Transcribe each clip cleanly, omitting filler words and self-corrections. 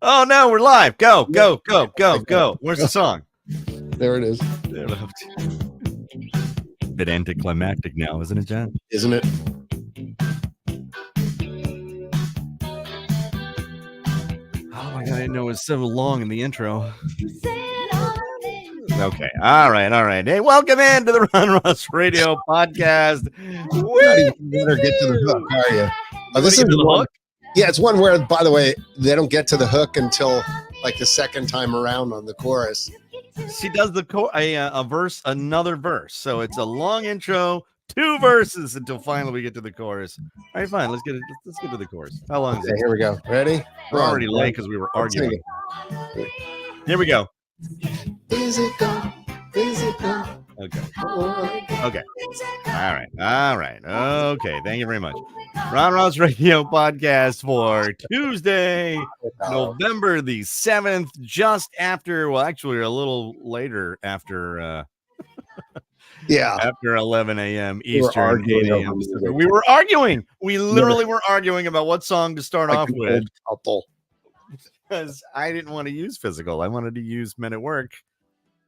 Oh no, we're live. Go. Where's the song? There it is. Bit anticlimactic now, isn't it, John? Isn't it? Oh my god, I didn't know it was so long in the intro. Okay. All right. Hey, welcome into the Ron Ross Radio Podcast. You better get to the hook, are you? Oh, this is the one. hook? Yeah, it's one where, by the way, they don't get to the hook until like the second time around on the chorus. She does a verse, another verse. So it's a long intro, 2 verses until finally we get to the chorus. All right, fine. Let's get to the chorus. How long is it? Here we go. Ready? We're already late because we were arguing. Here we go. Is it gone? Is it gone? Okay. All right. Okay. Thank you very much. Ron Ross Radio Podcast for Tuesday, November the 7th, just after, well, actually a little later after after 11 a.m. Eastern, 8 a.m. We were arguing. We literally were arguing about what song to start off with. Because I didn't want to use Physical. I wanted to use Men at Work.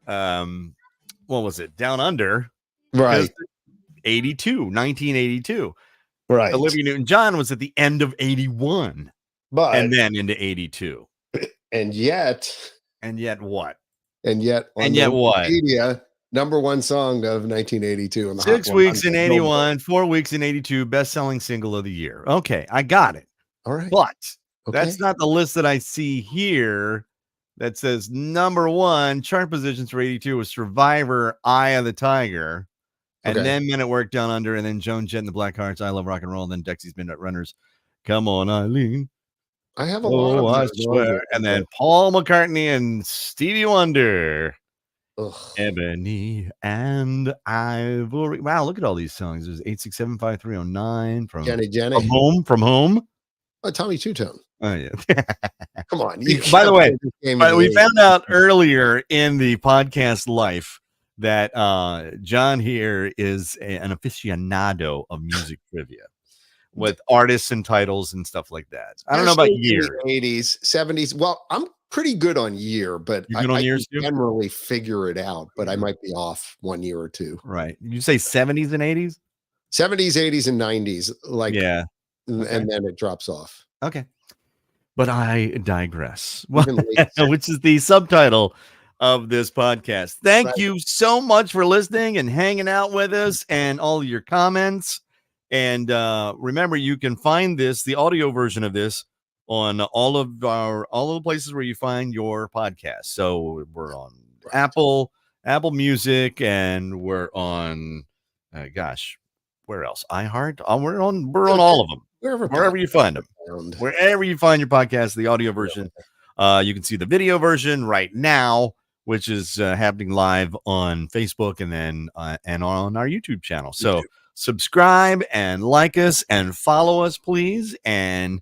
What was it? Down Under. Right. 1982. Right. Olivia Newton-John was at the end of 81. And then into 82. And yet what? And yet what? Wikipedia, #1 song of 1982. On the 6 weeks in 81, 4 weeks in 82, best-selling single of the year. Okay, I got it. All right. But that's not the list that I see here that says #1 chart positions for 82 was Survivor, Eye of the Tiger, and then Men at Work, Down Under, and then Joan Jett and the Blackhearts, I Love Rock and Roll, and then Dexy's Midnight Runners, Come On Eileen. I have a lot of I swear. And then Paul McCartney and Stevie Wonder. Ugh. Ebony and Ivory. Wow, look at all these songs. There's 8675309 from Jenny. From Home. Tommy Two-Tone. Oh yeah. Come on. By the way, we found out earlier in the podcast life that John here is an aficionado of music trivia with artists and titles and stuff like that. I don't know about year. 80s, 70s. Well, I'm pretty good on year, but I can generally figure it out, but I might be off 1 year or two. Right. Did you say 70s and 80s? 70s, 80s, and 90s. Yeah. And then it drops off. Okay. But I digress. Which is the subtitle of this podcast. Thank you so much for listening and hanging out with us and all of your comments. And remember, you can find the audio version of this on all of the places where you find your podcast. So we're on Apple Music, and we're on where else? iHeart. We're on all of them. Wherever you find them. Wherever you find your podcast, the audio version. You can see the video version right now, which is happening live on Facebook and then and on our YouTube channel. So subscribe and like us and follow us, please, and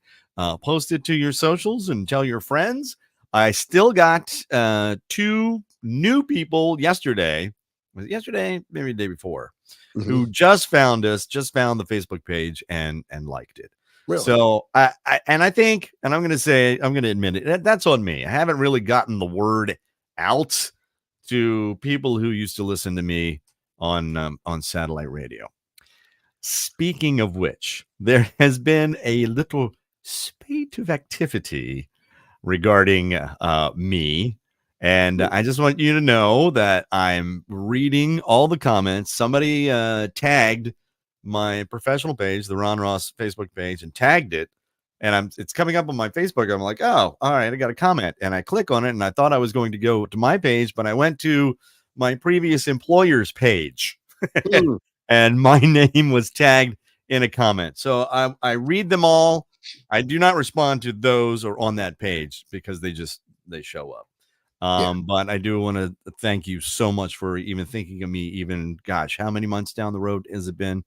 post it to your socials and tell your friends. I still got 2 new people yesterday. Was it yesterday? Maybe the day before. Who just found the Facebook page and liked it. Really? So I think, and I'm going to admit it, that's on me. I haven't really gotten the word out to people who used to listen to me on satellite radio. Speaking of which, there has been a little spate of activity regarding me. And I just want you to know that I'm reading all the comments. Somebody tagged my professional page, the Ron Ross Facebook page, and tagged it. And it's coming up on my Facebook. I'm like, oh, all right, I got a comment. And I click on it, and I thought I was going to go to my page, but I went to my previous employer's page. And my name was tagged in a comment. So I read them all. I do not respond to those or on that page because they show up. But I do want to thank you so much for even thinking of me, even, gosh, how many months down the road has it been?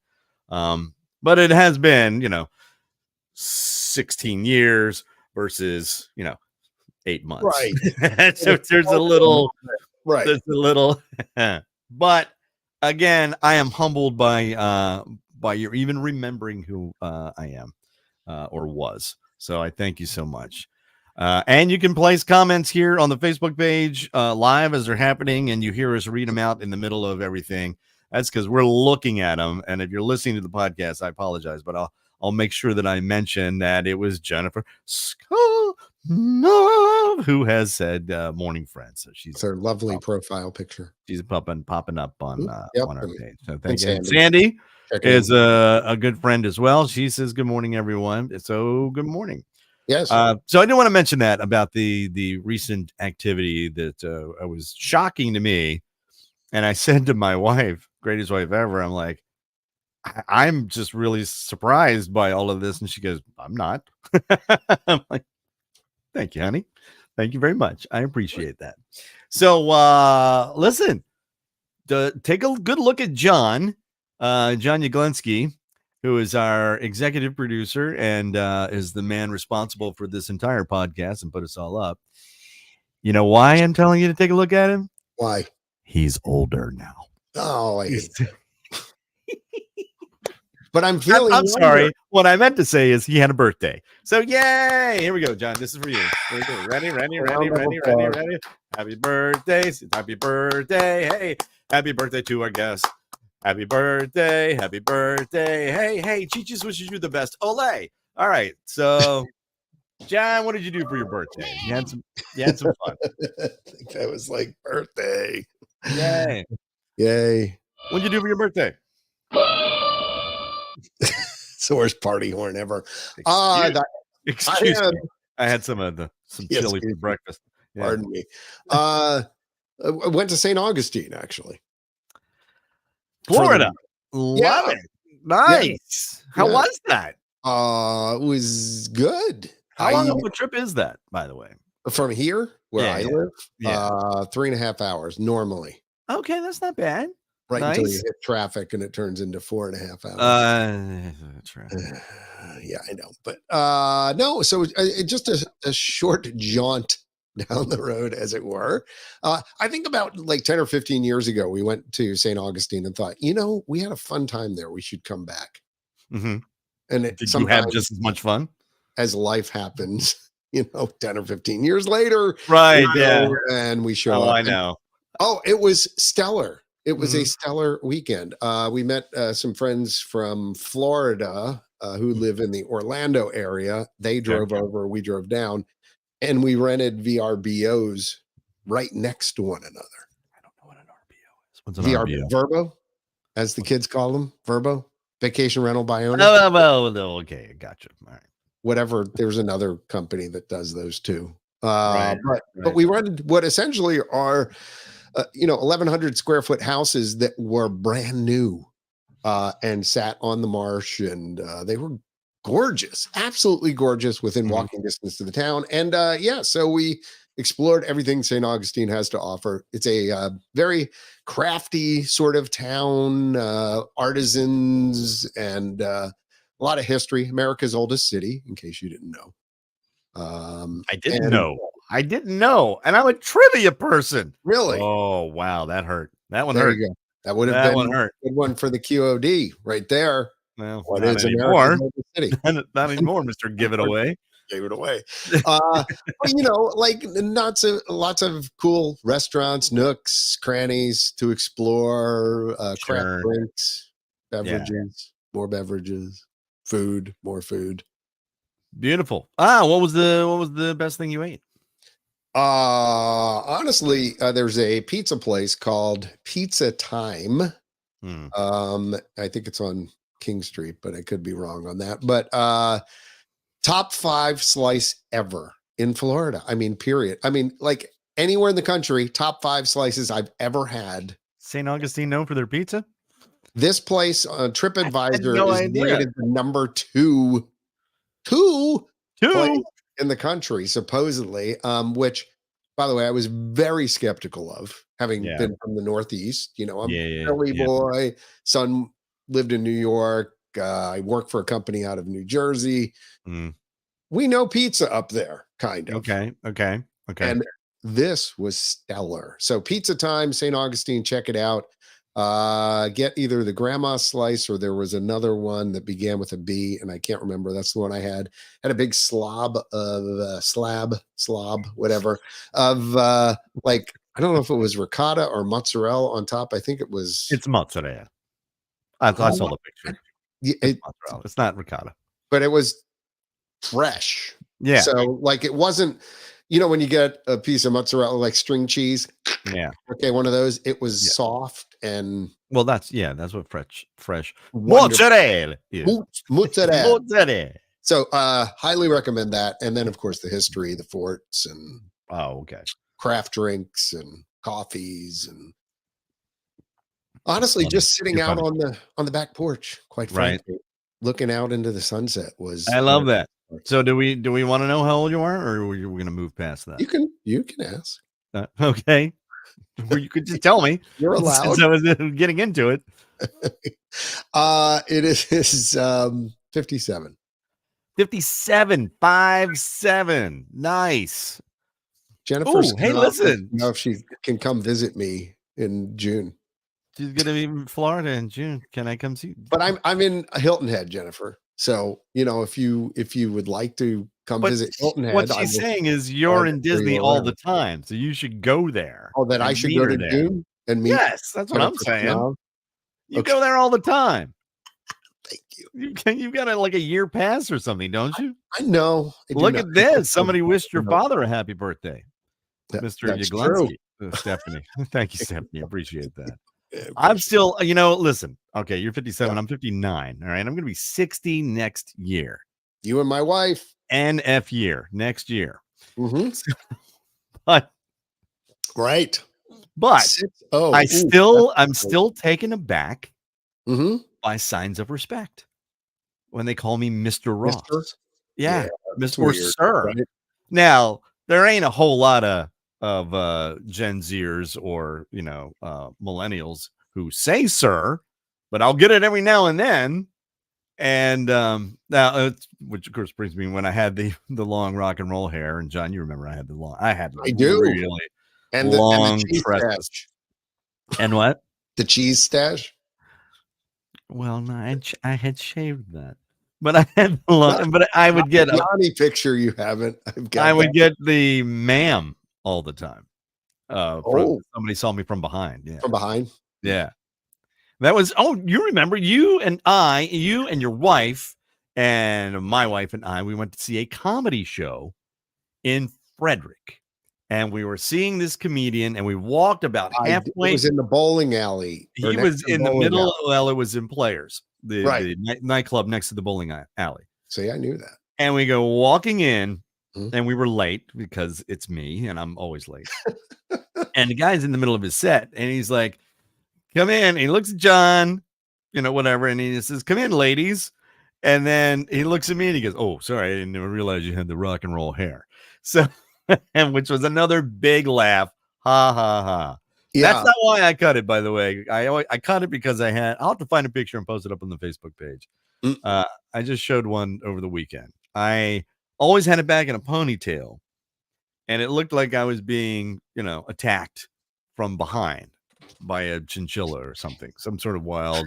But it has been, 16 years versus, 8 months. Right. So there's a little, but again, I am humbled by your even remembering who I am or was. So I thank you so much. And you can place comments here on the Facebook page live as they're happening, and you hear us read them out in the middle of everything. That's because we're looking at them. And if you're listening to the podcast, I apologize, but I'll make sure that I mention that it was Jennifer Scott who has said morning friends. So she's her lovely profile picture. She's popping up on our page. So thank you. Sandy, Sandy is a good friend as well. She says good morning, everyone. So good morning. Yes. So I do want to mention that about the recent activity that was shocking to me. And I said to my wife, greatest wife ever, I'm like, I'm just really surprised by all of this. And she goes, I'm not. I'm like, thank you, honey. Thank you very much. I appreciate that. So listen, take a good look at John Yaglinski, who is our executive producer and is the man responsible for this entire podcast and put us all up. You know why I'm telling you to take a look at him? Why? He's older now. Oh, I hate that. But I'm feeling. I'm sorry. What I meant to say is he had a birthday. So yay! Here we go, John. This is for you. Here we go. Ready. Happy birthday! Happy birthday! Hey, happy birthday to our guest. Happy birthday! Happy birthday! Hey, Chi-Chi's wishes you the best. Ole! All right. So, John, what did you do for your birthday? You had some fun. I think that was like birthday. Yay! What'd you do for your birthday? It's the worst party horn ever. Excuse me. I had some chili for breakfast. Yeah. Pardon me. I went to St. Augustine, actually. Florida. Love it. Nice. How was that? It was good. How long of a trip is that, by the way? From here, where I live? 3.5 hours normally. Okay, that's not bad. Right until you hit traffic and it turns into 4.5 hours. Yeah, I know. But no, so just a short jaunt down the road, as it were. I think about like 10 or 15 years ago, we went to St. Augustine and thought, we had a fun time there. We should come back. Mm-hmm. And did you have just as much fun? As life happens, 10 or 15 years later. Right, yeah. And we show up. I know. It was stellar. It was a stellar weekend. We met some friends from Florida who live in the Orlando area. They drove over, we drove down, and we rented VRBOs right next to one another. I don't know what an RBO is. What's an RBO? Verbo, as the kids call them. Verbo, vacation rental by owner. Oh, okay, gotcha. All right. Whatever. There's another company that does those too. But we rented what essentially are 1,100 square foot houses that were brand new and sat on the marsh, and they were gorgeous, absolutely gorgeous, within walking distance to the town. And so we explored everything St. Augustine has to offer. It's a very crafty sort of town, artisans, and a lot of history. America's oldest city, in case you didn't know. I didn't know. And I'm a trivia person. Really? Oh, wow. That hurt. That one hurt. You go. That would have been a good one for the QOD right there. Well, what is America's oldest city? Not anymore, Mr. Give It Away. Gave it away. Lots of cool restaurants, nooks, crannies to explore, craft drinks, beverages, more beverages, food, more food. Beautiful. What was the best thing you ate? Honestly, there's a pizza place called Pizza Time. I think it's on King Street, but I could be wrong on that. But top 5 slice ever in Florida. I mean, period. I mean, like anywhere in the country, top 5 slices I've ever had. St. Augustine known for their pizza? This place on TripAdvisor is rated the number 2 place in the country, supposedly, which, by the way, I was very skeptical of, having been from the Northeast. I'm a Philly boy. Son lived in New York. I work for a company out of New Jersey. We know pizza up there, kind of. Okay. And this was stellar. So Pizza Time, St. Augustine, check it out. Get either the grandma slice or there was another one that began with a B, and I can't remember. That's the one I had. Had a big slob of slob, whatever, of like I don't know if it was ricotta or mozzarella on top. I think it was. It's mozzarella. I saw the picture. It's mozzarella. It's not ricotta. But it was fresh. Yeah. So like it wasn't, you know, when you get a piece of mozzarella like string cheese. Yeah. Okay, one of those. It was soft and well, that's what fresh mozzarella is. Mozzarella. Mozzarella. So highly recommend that. And then of course the history, the forts and craft drinks and coffees and honestly just sitting out on the back porch, quite frankly, looking out into the sunset was I love that. So do we want to know how old you are, or we're going to move past that? You can ask. Okay. Or you could just tell me. You're allowed. Since I was getting into it. It is 57. 57, 5'7". Nice. Jennifer, hey, listen. Know if she can come visit me in June. She's gonna be in Florida in June. Can I come see? But I'm in Hilton Head, Jennifer. So you know, if you would like to come visit Hilton Head, what she's saying is you're in Disney all the time, so you should go there. Oh, that I should go to June and meet. Yes, that's what I'm saying. You go there all the time. Thank you. You've got like a year pass or something, don't you? I know. Look at this. Somebody wished your father a happy birthday, Mr. Yaglensky. Stephanie. Thank you, Stephanie. Appreciate that. I'm still, listen. Okay, you're 57. I'm 59. All right, I'm going to be 60 next year. You and my wife. NF year next year. Mm-hmm. But I'm still taken aback by signs of respect when they call me Mr. Ross. Yeah, Mr. or Sir. Right? Now there ain't a whole lot of Gen Zers or millennials who say sir, but I'll get it every now and then. And now, which of course brings me when I had the long rock and roll hair, and John, you remember I had really and long the cheese stash. And what? The cheese stash. Well, no, I had shaved that, but I had long. But I would get a Johnny picture. You haven't. I would get the ma'am all the time. Somebody saw me from behind. Yeah, from behind. Yeah. That was, you remember you and your wife and my wife and I, we went to see a comedy show in Frederick, and we were seeing this comedian, and we walked about halfway. He was in the bowling alley. He was in the middle. Well, it was in Players, the nightclub next to the bowling alley. See, I knew that. And we go walking in, and we were late because it's me, and I'm always late. And the guy's in the middle of his set, and he's like, come in. And he looks at John, whatever. And he says, come in, ladies. And then he looks at me and he goes, oh, sorry. I didn't realize you had the rock and roll hair. So, and which was another big laugh. Ha, ha, ha. Yeah. That's not why I cut it, by the way. I cut it because I'll have to find a picture and post it up on the Facebook page. I just showed one over the weekend. I always had it back in a ponytail, and it looked like I was being, attacked from behind by a chinchilla or something, some sort of wild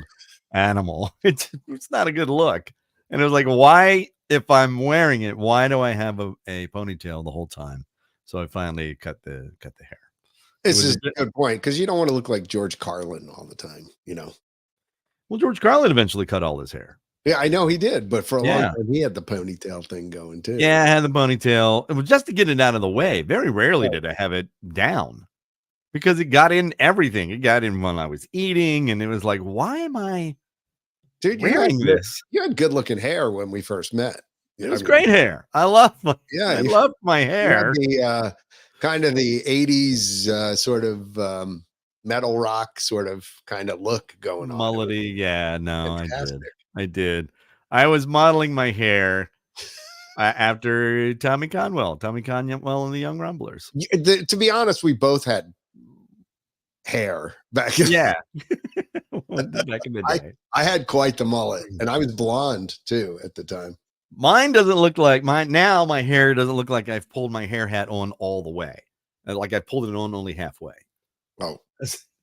animal. It's not a good look. And it was like, why, if I'm wearing it, why do I have a ponytail the whole time? So I finally cut the hair. This is a good point, because you don't want to look like George Carlin all the time, Well, George Carlin eventually cut all his hair. Yeah, I know he did, but for a long time he had the ponytail thing going too. Yeah, I had the ponytail. It was just to get it out of the way. Very rarely did I have it down, because it got in everything. It got in when I was eating, and it was like, why am I wearing this? You had good looking hair when we first met. It was great hair. I love my hair. The kind of the 80s sort of metal rock sort of kind of look going on. Mullety. Yeah, no, fantastic. I did. I was modeling my hair after Tommy Conwell and the Young Rumblers. To be honest, we both had hair back in the day. I had quite the mullet, and I was blonde too at the time. Mine doesn't look like mine now. My hair doesn't look like I've pulled my hair hat on all the way. Like I pulled it on only halfway. Oh,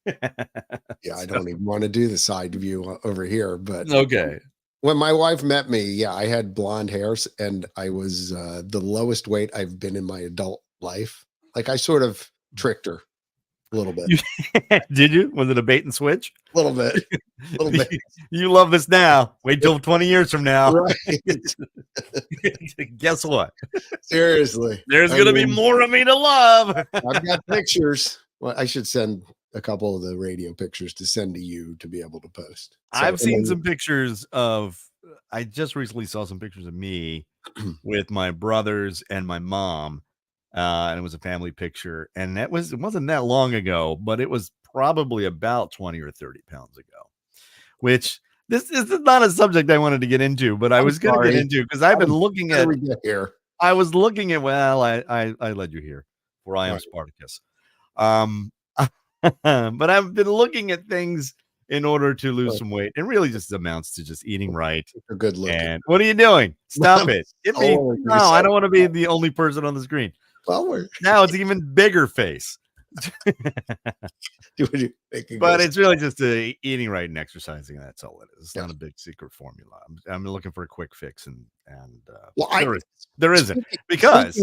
Yeah, I don't even want to do the side view over here. But Okay. when my wife met me, yeah, I had blonde hairs and I was the lowest weight I've been in my adult life. Like I sort of tricked her a little bit, You did you? Was it a bait and switch? a little bit, a little bit. You love this now. Wait till 20 years from now. Right. Guess what? Seriously. There's I going to be mean, more of me to love. I've got pictures. Well, I should send a couple of the radio pictures to send to you to be able to post. So, I've seen some pictures of, I just recently saw some pictures of me with my brothers and my mom. And it was a family picture. And it wasn't that long ago, but it was probably about 20 or 30 pounds ago, which this is not a subject I wanted to get into, but I was going to get into because I've been looking at, I was looking at, well, I led you here for I am Spartacus. But I've been looking at things in order to lose some weight. It really just amounts to just eating right. You're good looking. And what are you doing? Stop it. Get me. No, I don't want to be the only person on the screen. Well, now it's even bigger face. But it's really just eating right and exercising. That's all it is. It's not a big secret formula. I'm looking for a quick fix, and well, there isn't because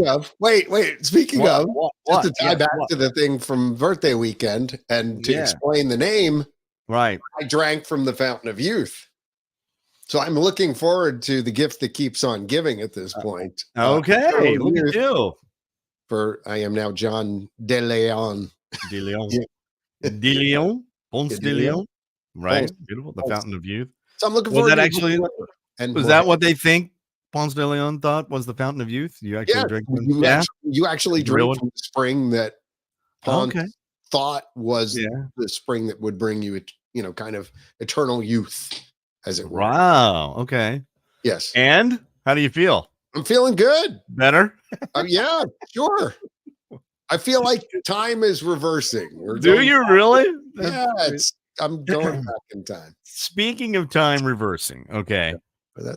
speaking of just to tie back to the thing from birthday weekend and to explain the name, right? I drank from the fountain of youth, so I'm looking forward to the gift that keeps on giving at this point. Okay, look at you. For I am now John De Leon. De Leon. De Leon. Ponce de Leon. Right. Beautiful. The Fountain of Youth. So I'm looking forward to that actually. And was that what they think Ponce de Leon thought was the Fountain of Youth? You actually drink from, you actually drink from the spring that Ponce thought was the spring that would bring you, kind of eternal youth, as it were. Wow. Okay. Yes. And how do you feel? I'm feeling good. Better? Yeah, sure. I feel like time is reversing. Do you really? Yeah, I'm going back in time. Speaking of time reversing, okay.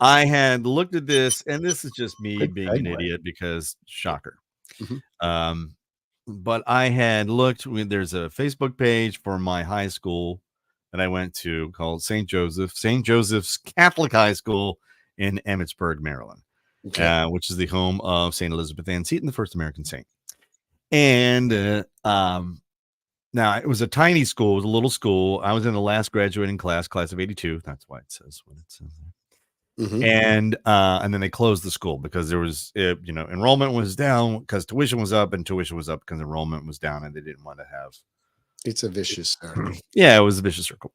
I had looked at this, and this is just me being an idiot because shocker. But I had looked, there's a Facebook page for my high school that I went to called St. Joseph's Catholic High School in Emmitsburg, Maryland. Which is the home of St. Elizabeth Ann Seton, the first American saint. And now it was a tiny school, it was a little school. I was in the last graduating class of 82. That's why it says what it says there. And then they closed the school because there was, enrollment was down because tuition was up, and tuition was up because enrollment was down, and they didn't want to have. It's a vicious circle. Yeah, it was a vicious circle.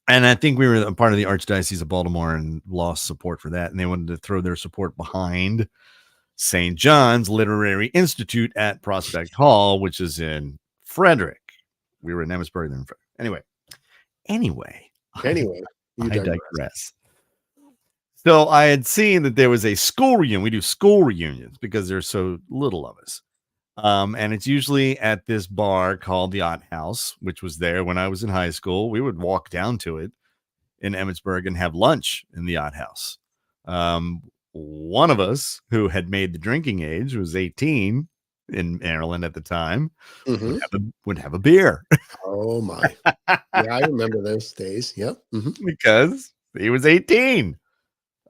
And I think we were a part of the Archdiocese of Baltimore and lost support for that. And they wanted to throw their support behind St. John's Literary Institute at Prospect Hall, which is in Frederick. We were in Emmitsburg. Then Anyway, I digress. So I had seen that there was a school reunion. We do school reunions because there's so little of us. And it's usually at this bar called the Yacht House, which was there when I was in high school. We would walk down to it in Emmitsburg and have lunch in the Yacht House. One of us who had made the drinking age, was 18 in Maryland at the time, would have a beer. Oh my. Yeah, I remember those days. Yep. Because he was 18.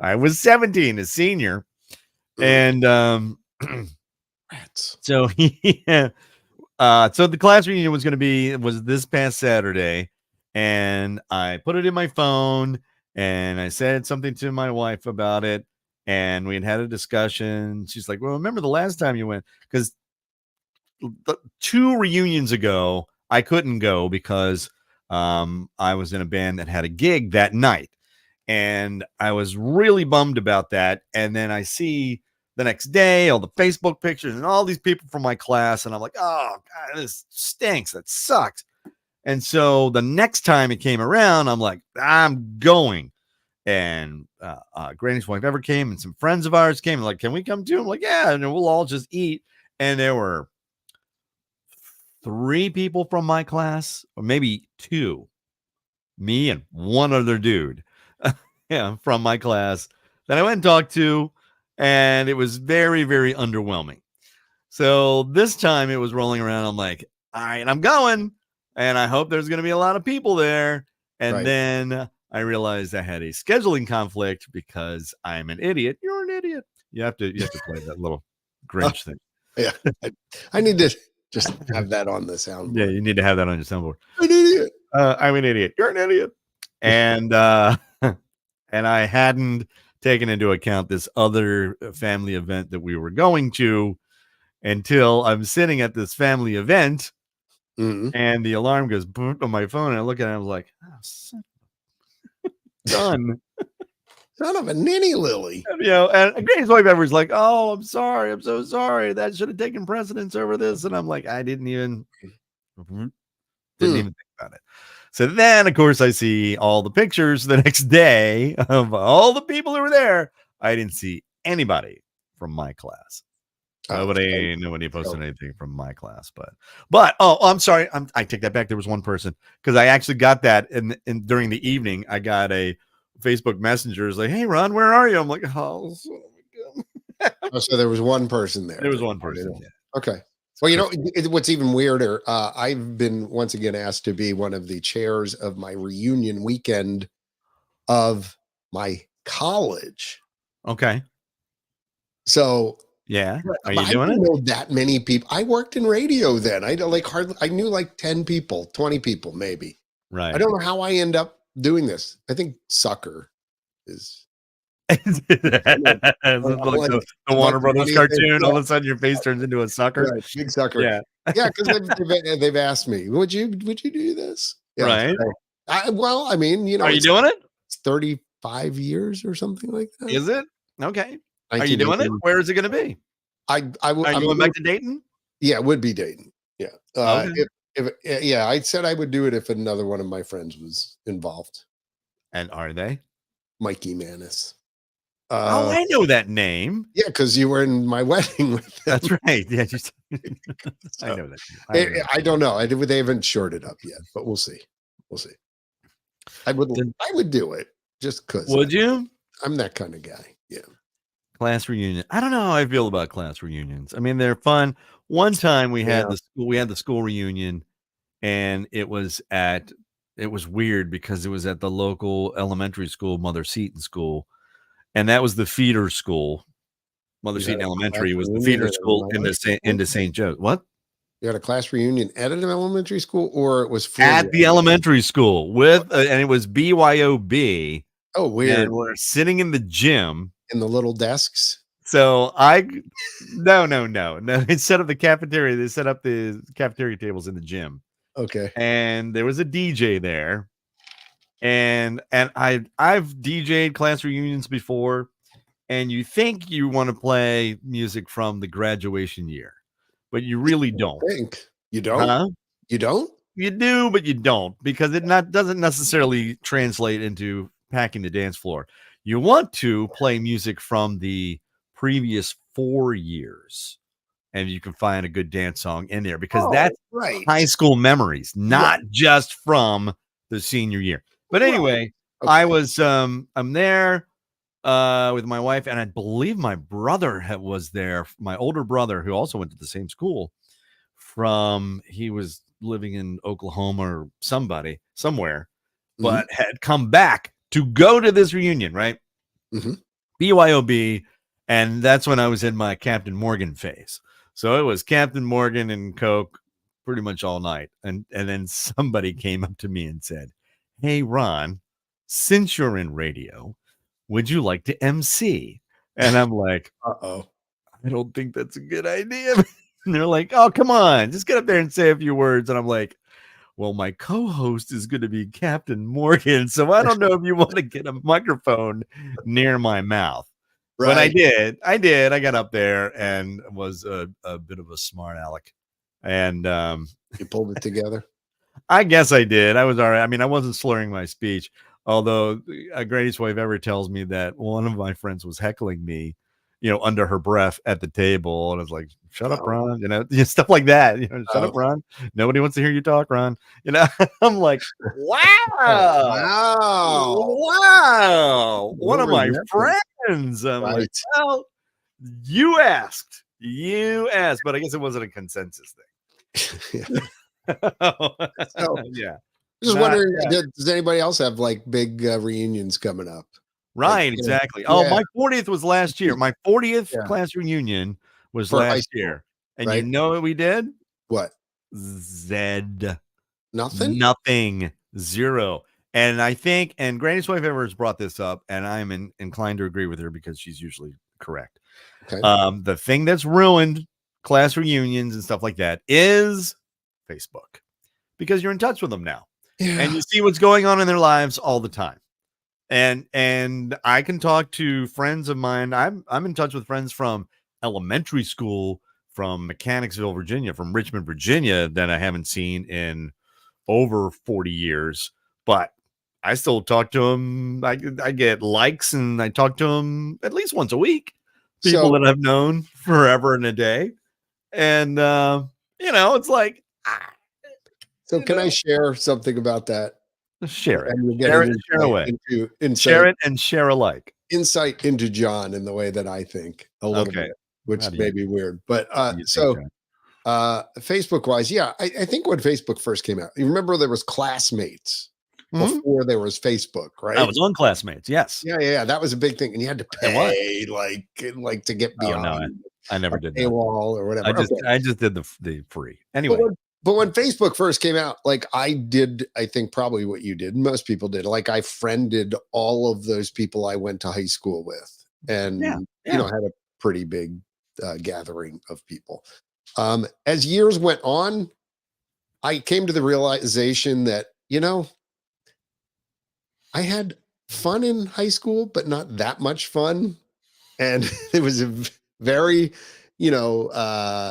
I was 17, a senior. And so so the class reunion was this past Saturday, and I put it in my phone and I said something to my wife about it, and we had a discussion. She's like, well, remember the last time you went? Because 2 reunions ago I couldn't go because I was in a band that had a gig that night, and I was really bummed about that. And then I see the next day all the Facebook pictures and all these people from my class, and I'm like, oh God, this stinks. That sucks. And so the next time it came around, I'm like, I'm going. And Granny's wife ever came, and some friends of ours came, like, can we come too? I'm like, yeah, and we'll all just eat. And there were 3 people from my class, or maybe 2, me and one other dude from my class that I went and talked to. And it was very, very underwhelming. So this time it was rolling around. I'm like, all right, I'm going. and I hope there's going to be a lot of people there. And Right. then I realized I had a scheduling conflict because I'm an idiot. You're an idiot. You have to play that little Grinch thing. Yeah. I need to just have that on the soundboard. Yeah, you need to have that on your soundboard. An idiot. I'm an idiot. You're an idiot. And and I hadn't taken into account this other family event that we were going to until I'm sitting at this family event and the alarm goes boom on my phone and I look at it and I was like, oh, son. Son of a ninny lily. You know, and Grady's wife ever was like, oh, I'm sorry. I'm so sorry. That should have taken precedence over this. And I'm like, I didn't even think about it. So then, of course, I see all the pictures the next day of all the people who were there. I didn't see anybody from my class. Nobody posted anything from my class, but I'm sorry. I take that back. There was one person because I actually got that in during the evening. I got a Facebook Messenger. It's like, hey, Ron, where are you? I'm like, oh, so there was one person there. There was one person. Yeah. Okay. Well, you know, what's even weirder, I've been once again asked to be one of the chairs of my reunion weekend of my college. Okay. So yeah, are you doing it? I didn't know that many people. I worked in radio then. I knew like 10 people, 20 people, maybe. Right. I don't know how I end up doing this. I think Sucker is. The Warner Brothers cartoon. All of a sudden, your face turns into a sucker. Right, big sucker. Yeah, yeah. Because they've asked me, would you do this? Yeah, right. Well, I mean, you know, are you doing it? It's 35 years or something like that. Is it okay? Are you doing it? Where is it going to be? Are you going back to Dayton? Yeah, it would be Dayton. Yeah. Okay. Yeah, I said I would do it if another one of my friends was involved. And are they? Mikey Manis. I know that name. Yeah, because you were in my wedding with them. That's right. Yeah, I know that. I don't know. They haven't shorted up yet, but we'll see. We'll see. I would do it just because. Would you? I'm that kind of guy. Yeah. Class reunion. I don't know how I feel about class reunions. I mean, they're fun. One time we had the school reunion, and it was weird because it was at the local elementary school, Mother Seton School. And that was the feeder school. Mother Seton Elementary was the feeder school into St. Joe's. What? You had a class reunion at an elementary school, or it was at the elementary school with, and it was BYOB. Oh, weird. And we're sitting in the gym in the little desks. So no. They set up the cafeteria. They set up the cafeteria tables in the gym. Okay. And there was a DJ there. And I've DJ'd class reunions before, and you think you want to play music from the graduation year, but you really don't. You don't? Huh? You don't? You do, but you don't, because it doesn't necessarily translate into packing the dance floor. You want to play music from the previous 4 years, and you can find a good dance song in there because that's high school memories, not just from the senior year. But anyway, I was I'm there with my wife, and I believe my brother was there, my older brother, who also went to the same school. He was living in Oklahoma or somewhere, but had come back to go to this reunion, right? BYOB, and that's when I was in my Captain Morgan phase. So it was Captain Morgan and Coke pretty much all night, and then somebody came up to me and said, hey, Ron, since you're in radio, would you like to MC? And I'm like, I don't think that's a good idea. And they're like, oh, come on, just get up there and say a few words. And I'm like, well, my co-host is going to be Captain Morgan, so I don't know if you want to get a microphone near my mouth. Right. But I did. I got up there and was a bit of a smart aleck. And you pulled it together. I guess I did. I was all right. I mean, I wasn't slurring my speech, although Grady's wife ever tells me that one of my friends was heckling me, under her breath at the table. And I was like, shut up, Ron, stuff like that. Shut up, Ron. Nobody wants to hear you talk, Ron. I'm like, wow. One of my friends. I'm like, well, you asked, but I guess it wasn't a consensus thing. So Yeah. just Not wondering, yeah. does anybody else have like big reunions coming up? Like, Right, exactly. Oh, yeah, my 40th was last year. My 40th yeah, class reunion was for high last school, year. And you right? know what we did? What? Zed. Nothing? Nothing. Zero. And I think, and Granny's wife ever has brought this up, and I'm inclined to agree with her because she's usually correct. Okay. The thing that's ruined class reunions and stuff like that is Facebook, because you're in touch with them now and Yeah. you see what's going on in their lives all the time. And I can talk to friends of mine. I'm in touch with friends from elementary school, from Mechanicsville, Virginia, from Richmond, Virginia, that I haven't seen in over 40 years, but I still talk to them. I get likes and I talk to them at least once a week. People So that I've known forever and a day. And, it's like, so you can I know, share something about that? share it, And you're share getting it, share away, share insight it and share alike. insight into John in the way that I think a little Okay. bit, How which do may be weird. But you think, so John? Facebook wise, yeah, I think when Facebook first came out, you remember there was Classmates Mhm. before there was Facebook, I right? was on Classmates. Yes, Yeah, that was a big thing, and you had to it was. pay like to get Oh, no, beyond I a never did that. paywall or I whatever. just, Okay, I just did the free. but Anyway. when Facebook first came out, like I did, I think probably what you did, most people did. Like I friended all of those people I went to high school with, Yeah. and Yeah. had a pretty big gathering of people. As years went on, I came to the realization that I had fun in high school, but not that much fun. And it was a very,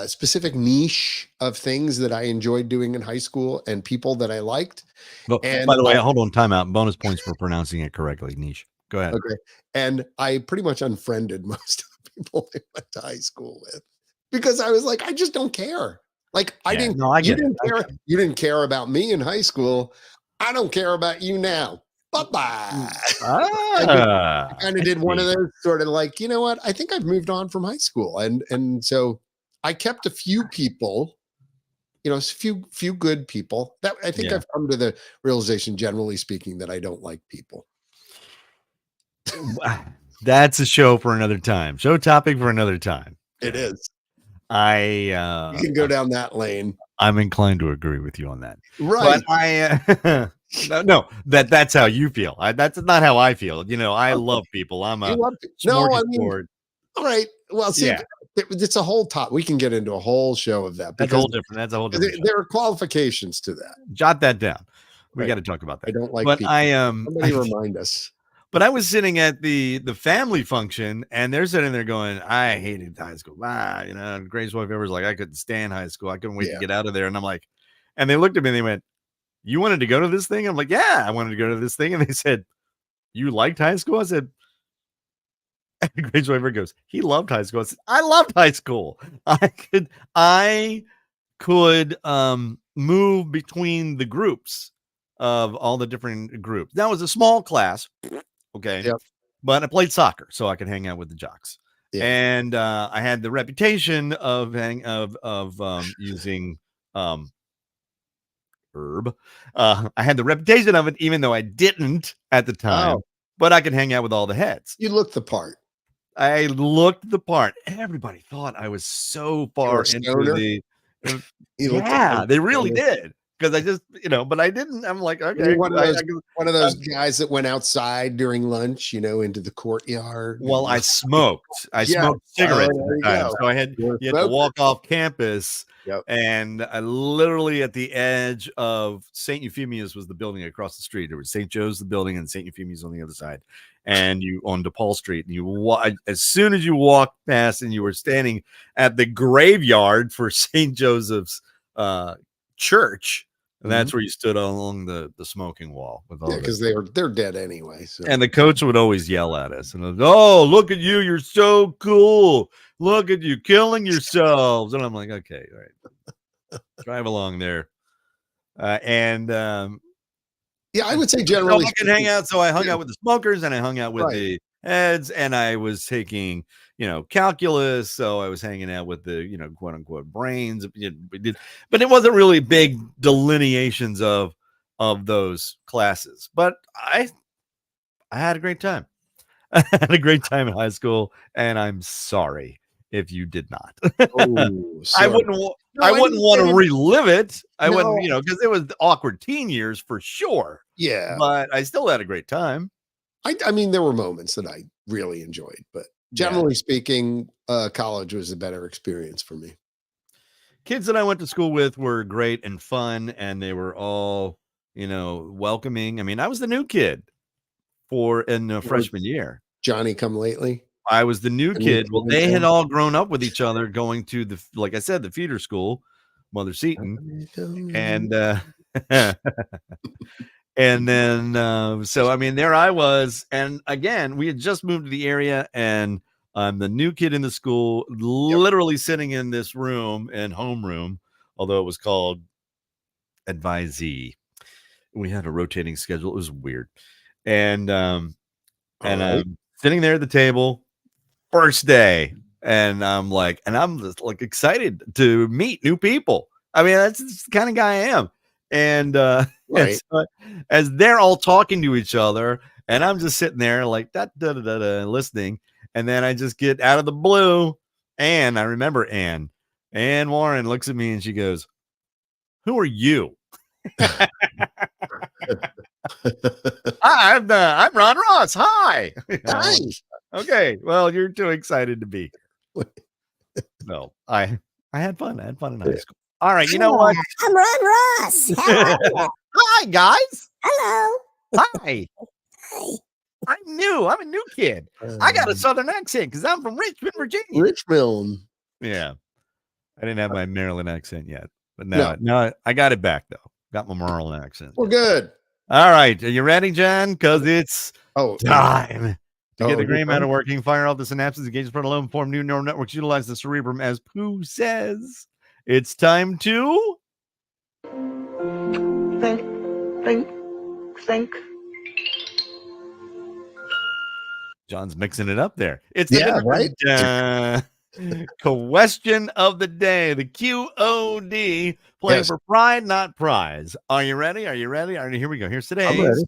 specific niche of things that I enjoyed doing in high school and people that I liked. Well, And by the way, hold on, timeout. Bonus points for pronouncing it correctly. Niche. Go ahead. okay. And I pretty much unfriended most of the people I went to high school with because I was like, I just don't care. Like Yeah. No, I you get it. didn't I care. get it. You didn't care about me in high school. I don't care about you now. Bye-bye. I kind of I did one of see. those sort of like, you know what? I think I've moved on from high school. And so I kept a few people, a few good people. That I think Yeah. I've come to the realization, generally speaking, that I don't like people. That's a show for another time. Show topic for another time. It Okay. is. I You can go down that lane. I'm inclined to agree with you on that. But Right. no, that's how you feel. That's not how I feel. I Okay. love people. I'm You a love no, I mean, smorgasbord. all right. Well, see, Yeah, it's a whole top. We can get into a whole show of that that's a because whole different. That's a whole different show. there are qualifications to that. Jot that down. We Right. got to talk about I that. don't like But people. Somebody remind us. but I was sitting at the family function, and they're sitting there going, "I hated high school." Grace wife ever was like, "I couldn't stand high school. I couldn't wait to Yeah. get out of there." And I'm like, and they looked at me and they went, "You wanted to go to this thing?" I'm like, "Yeah, I wanted to go to this thing." And they said, "You liked high school?" I said, and Grace wife goes, "He loved high school." I said, "I loved high school. I could move between the groups of all the different groups. That was a small class, okay, Yep. but I played soccer, so I could hang out with the jocks. Yeah. And I had the reputation of using um, herb. I had the reputation of it, even though I didn't at the Oh, time. But I could hang out with all the heads. you look the part. I looked the part. Everybody thought I was so You were far a into stoner. the You looked like yeah, a they really stoner. did. Because I just, but I didn't. I'm like, Were you okay, one of I one of those um, guys that went outside during lunch, into the courtyard well, and I smoked. I yeah. smoked Oh, cigarettes at there the you time, go. so You're a you had to smoker. walk off campus, Yep. and I literally at the edge of St. Euphemia's was the building across the street. There was St. Joe's the building, and St. Euphemia's on the other side. And you on DePaul Street, and as soon as you walked past, and you were standing at the graveyard for St. Joseph's church. And Mhm. that's where you stood along the smoking wall with all Yeah, because they're dead anyway. So and the coach would always yell at us and, "Oh, look at you. You're so cool. Look at you killing yourselves." And I'm like, okay, all right, drive along there. And yeah, I would say so generally I could hang speaking, out. So I hung yeah, out with the smokers and I hung out with right. the heads, and I was taking, calculus. So I was hanging out with the, quote unquote brains. But it wasn't really big delineations of those classes. But I had a great time. I had a great time in high school, and I'm sorry if you did not. Oh, I sorry. wouldn't. No, I wouldn't didn't want get to it. relive it. I wouldn't, No. because it was awkward teen years for sure. Yeah. But I still had a great time. I mean, there were moments that I really enjoyed, but generally speaking, college was a better experience for me. Kids that I went to school with were great and fun, and they were all, welcoming. I mean, I was the new kid in the freshman year. Johnny come lately. I was the new kid. Well, they had all grown up with each other, going to like I said, the feeder school, Mother Seton, and and then so I mean, there I was, and again, we had just moved to the area, and I'm the new kid in the school, literally sitting in this room and homeroom, although it was called advisee. We had a rotating schedule. It was weird, and I'm sitting there at the table. First day, and I'm just like excited to meet new people. I mean, that's the kind of guy I am. And and so, as they're all talking to each other, and I'm just sitting there like listening, and then I just get out of the blue, and I remember Ann Warren looks at me and she goes, "Who are you?" I'm Ron Ross. Hi. Hi. Okay, well, you're too excited to be here. No, I had fun. I had fun in high school. All right, you know what? I'm Ron Ross. How are you? Hi, guys. Hello. Hi. Hi. I'm a new kid. I got a Southern accent because I'm from Richmond, Virginia. Richmond. Yeah. I didn't have my Maryland accent yet, but now I got it back, though. Got my Maryland accent. Well, good. All right. Are you ready, John? Because it's time. To get the gray matter working, fire off the synapses, engage the frontal lobe, form new neural networks, utilize the cerebrum, as Pooh says. It's time to think. John's mixing it up there. It's the question of the day, the QOD, playing for pride, not prize. Are you ready? All right, here we go. Here's today's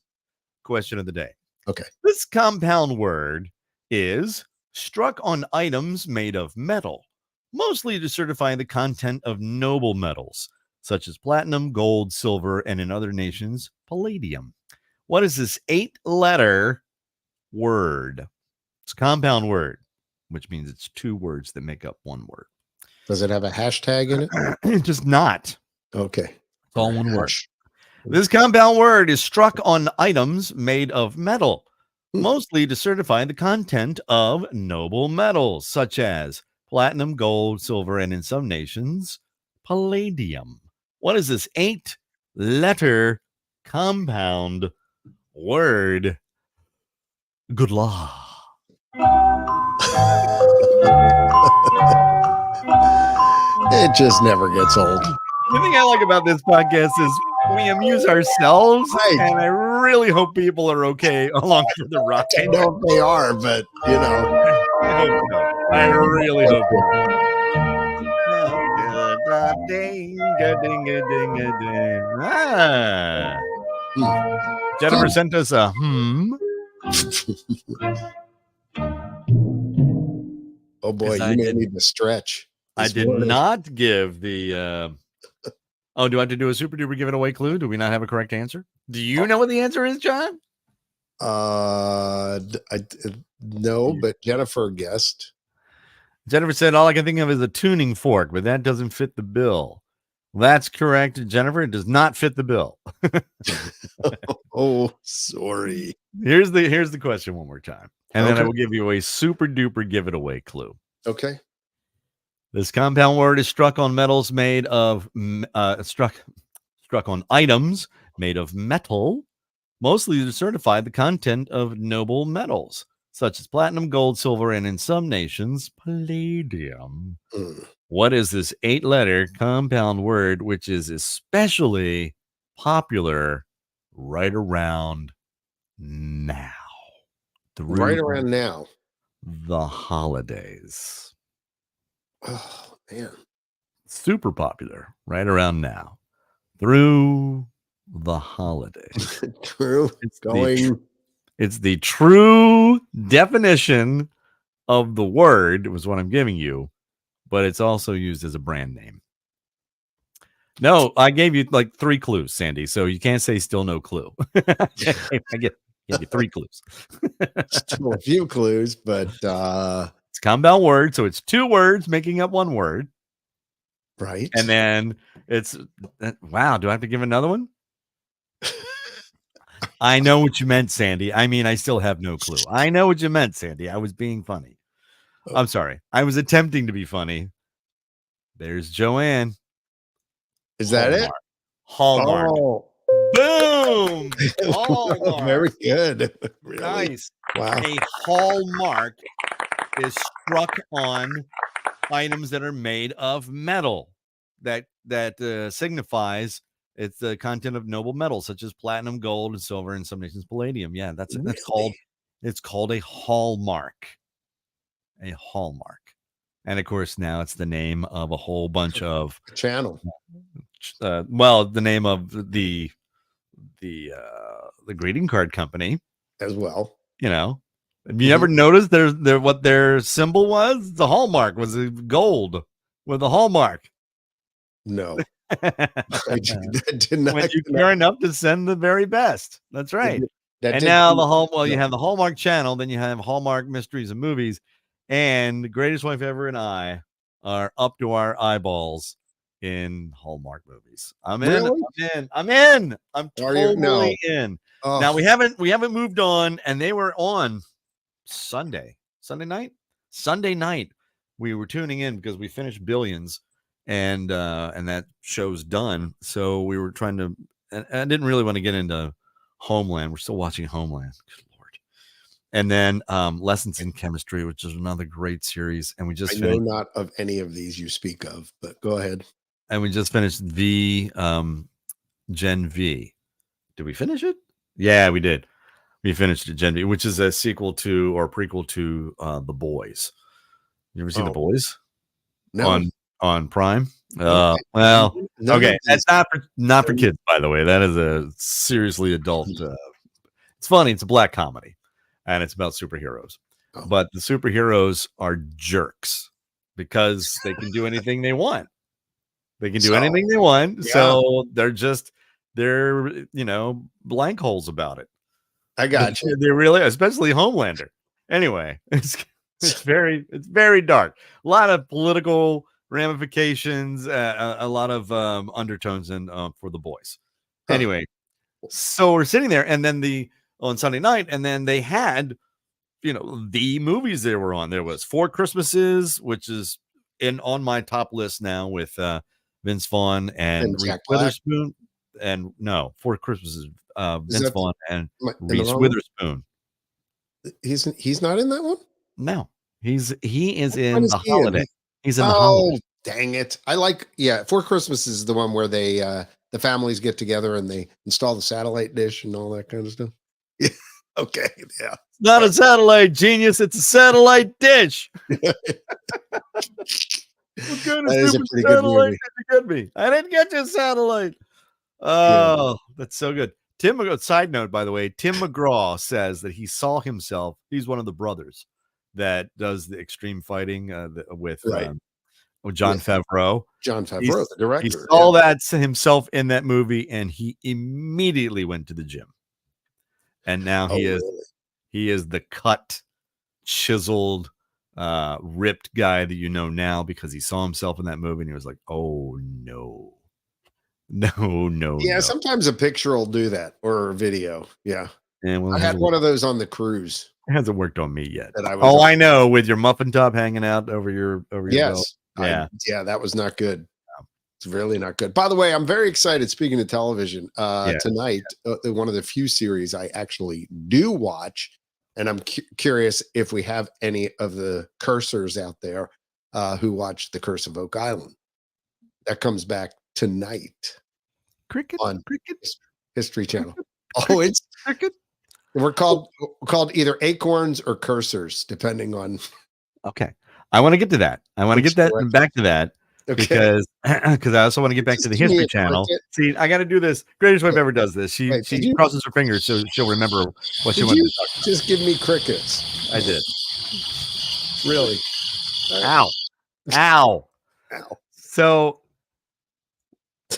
question of the day. Okay. This compound word is struck on items made of metal, mostly to certify the content of noble metals, such as platinum, gold, silver, and in other nations, palladium. What is this 8-letter word? It's a compound word, which means it's 2 words that make up 1 word. Does it have a hashtag in it? It does not. Okay. It's all 1 word. This compound word is struck on items made of metal, mostly to certify the content of noble metals, such as platinum, gold, silver, and in some nations, palladium. What is this 8-letter compound word? Good luck. It just never gets old. The thing I like about this podcast is we amuse ourselves, and I really hope people are okay along for the ride. I know if they are, but I hope so. I really hope so. Jennifer sent us a Oh boy, you may need to stretch. I did not give the oh, do I have to do a super duper give it away clue? Do we not have a correct answer? Do you know what the answer is, John? No, but Jennifer guessed. Jennifer said all I can think of is a tuning fork, but that doesn't fit the bill. That's correct, Jennifer. It does not fit the bill. Oh, sorry. Here's the question one more time, and then I will give you a super duper give it away clue. Okay. This compound word is struck on metals made of struck on items made of metal, mostly to certify the content of noble metals, such as platinum, gold, silver, and in some nations, palladium. What is this 8-letter compound word, which is especially popular right around now? Right around now. the holidays. Oh man. Super popular right around now. Through the holidays. True. It's the true definition of the word was what I'm giving you, but it's also used as a brand name. No, I gave you like 3 clues, Sandy, so you can't say still no clue. I gave you 3 clues. Still a few clues, but it's a compound word, so it's 2 words making up 1 word. Right. And then it's wow, do I have to give another one? I know what you meant, Sandy. I mean, I still have no clue. I know what you meant, Sandy. I was being funny. I'm sorry. I was attempting to be funny. There's Joanne. Is that it? Hallmark. Oh. Boom. Hallmark. Very good. Really? Nice. Wow. A hallmark is struck on items that are made of metal that signifies it's the content of noble metals such as platinum, gold, and silver, and some nations palladium. Yeah, that's it's called a hallmark. A hallmark. And of course, now it's the name of a whole bunch of channel. The name of the greeting card company as well. You know, have you ever noticed what their symbol was? The hallmark was a gold with a hallmark. No, I did not. When you care enough to send the very best. That's right. And now you have the Hallmark Channel, then you have Hallmark Mysteries and Movies, and the Greatest Wife Ever and I are up to our eyeballs in Hallmark movies. I'm in. I'm totally in. Oh. Now we haven't moved on, and they were on Sunday night. We were tuning in because we finished Billions, and that show's done. So we were trying to, and I didn't really want to get into Homeland. We're still watching Homeland. Good Lord. And then Lessons in Chemistry, which is another great series. And we just know not of any of these you speak of, but go ahead. And we just finished Gen V. Did we finish it? Yeah, we did. We finished it, Gen V, which is a sequel to or prequel to The Boys. You ever seen The Boys? No. On Prime? Well, okay. That's not for kids, by the way. That is a seriously adult. It's funny. It's a black comedy, and it's about superheroes. But the superheroes are jerks because they can do anything they want. They can do anything they want. Yeah. So they're blank holes about it. I got you. They really, especially Homelander. Anyway, it's very dark. A lot of political ramifications, a lot of undertones in for The Boys. Anyway, so we're sitting there, and then on Sunday night, and then they had, the movies they were on. There was 4 Christmases, which is on my top list now with Vince Vaughn and Reese Witherspoon. And no, 4 Christmases. Vince Vaughn and Reese Witherspoon. He's not in that one? No. He is in The Holiday. He's in The Holiday. Dang it. 4 Christmas is the one where they the families get together and they install the satellite dish and all that kind of stuff. Yeah. Okay. Yeah. It's not a satellite, genius. It's a satellite dish. What kind of stupid satellite did you get me? I didn't get you a satellite. Oh, that's so good. Side note, by the way, Tim McGraw says that he saw himself. He's one of the brothers that does the extreme fighting with Jon Favreau. Jon Favreau, the director. He saw that himself in that movie, and he immediately went to the gym. And now he is the cut, chiseled, ripped guy that you know now because he saw himself in that movie, and he was like, "Oh no." No. Yeah, sometimes a picture will do that or a video. Yeah. I had one of those on the cruise. It hasn't worked on me yet. I know, with your muffin top hanging out over your belt. Yeah. That was not good. It's really not good. By the way, I'm very excited. Speaking of television, tonight, one of the few series I actually do watch, and I'm curious if we have any of the cursors out there who watch The Curse of Oak Island. That comes back tonight. Cricket on Cricket History Channel. Oh, it's Cricket. We're called either acorns or cursors, depending on. Okay. I want to get to that. I want to get that back to that. Okay. Because I also want to get back to the History Channel. See, I got to do this. Greatest wife ever does this. She crosses her fingers so she'll remember what she wanted to talk about. Just give me crickets. I did. Really. Ow. Ow. Ow. So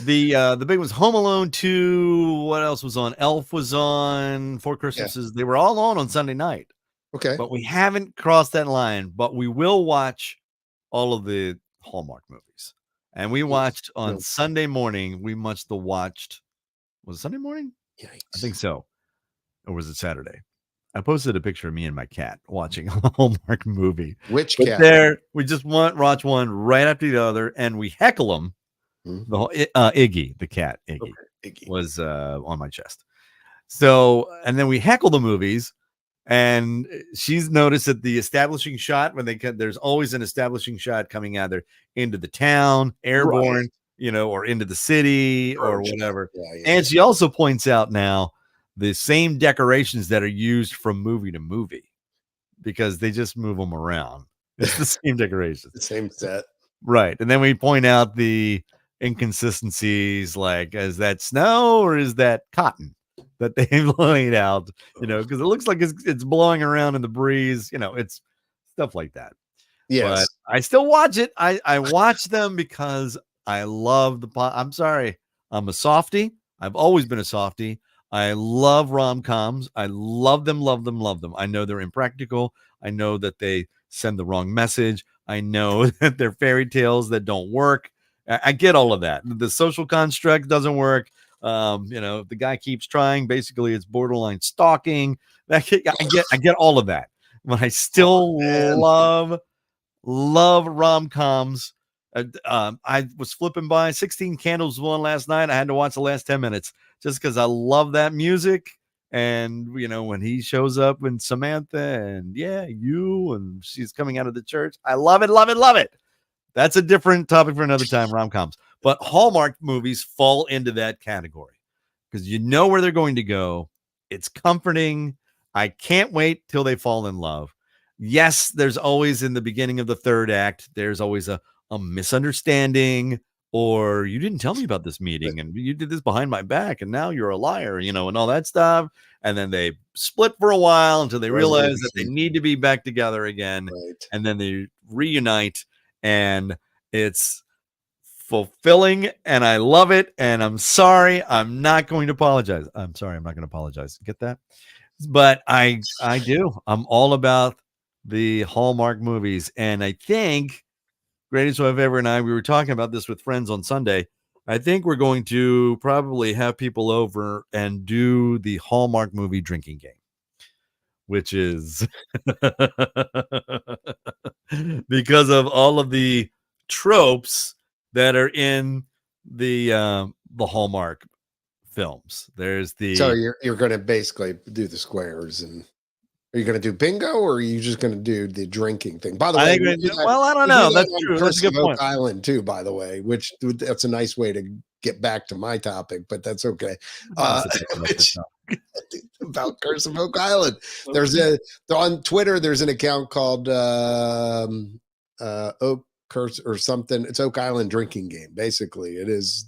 the big ones, Home Alone 2, what else was on? Elf was on, Four Christmases. They were all on Sunday night. Okay. But we haven't crossed that line, but we will watch all of the Hallmark movies. And we watched on Sunday morning, was it Sunday morning? Yikes. I think so. Or was it Saturday? I posted a picture of me and my cat watching a Hallmark movie. Which cat? There, we just watch one right after the other, and we heckle them. Mm-hmm. The whole Iggy, the cat, Iggy. Was on my chest. So, and then we heckle the movies. And she's noticed that the establishing shot, when there's always an establishing shot coming out there into the town, airborne, or into the city or whatever. And she also points out now the same decorations that are used from movie to movie because they just move them around. It's the same decorations, the same set. Right. And then we point out the inconsistencies, like, is that snow or is that cotton that they've laid out, because it looks like it's blowing around in the breeze, it's stuff like that. Yes. But I still watch it. I watch them because I love I'm sorry. I'm a softie. I've always been a softie. I love rom-coms. I love them, love them, love them. I know they're impractical. I know that they send the wrong message. I know that they're fairy tales that don't work. I get all of that. The social construct doesn't work. If the guy keeps trying, basically it's borderline stalking. I get all of that, but I still love rom-coms. I was flipping by 16 Candles one last night. I had to watch the last 10 minutes just because I love that music. And when he shows up with Samantha and and she's coming out of the church, I love it, love it, love it. That's a different topic for another time, rom-coms. But Hallmark movies fall into that category because you know where they're going to go. It's comforting. I can't wait till they fall in love. Yes, there's always in the beginning of the third act, there's always a misunderstanding, or you didn't tell me about this meeting and you did this behind my back and now you're a liar, and all that stuff. And then they split for a while until they realize that they need to be back together again. Right. And then they reunite. And it's fulfilling and I love it. And I'm sorry. I'm not going to apologize. I'm sorry. I'm not going to apologize. Get that? But I do. I'm all about the Hallmark movies. And I think Greatest Wife Ever and we were talking about this with friends on Sunday. I think we're going to probably have people over and do the Hallmark movie drinking game, which is because of all of the tropes that are in the Hallmark films. So you're going to basically do the squares, and are you going to do bingo, or are you just going to do the drinking thing? By the way, I don't know. That's true. That's a good point. Island too, by the way, which that's a nice way to get back to my topic, but that's okay. About Curse of Oak Island. There's on Twitter. There's an account called Oak Curse or something. It's Oak Island drinking game. Basically, it is.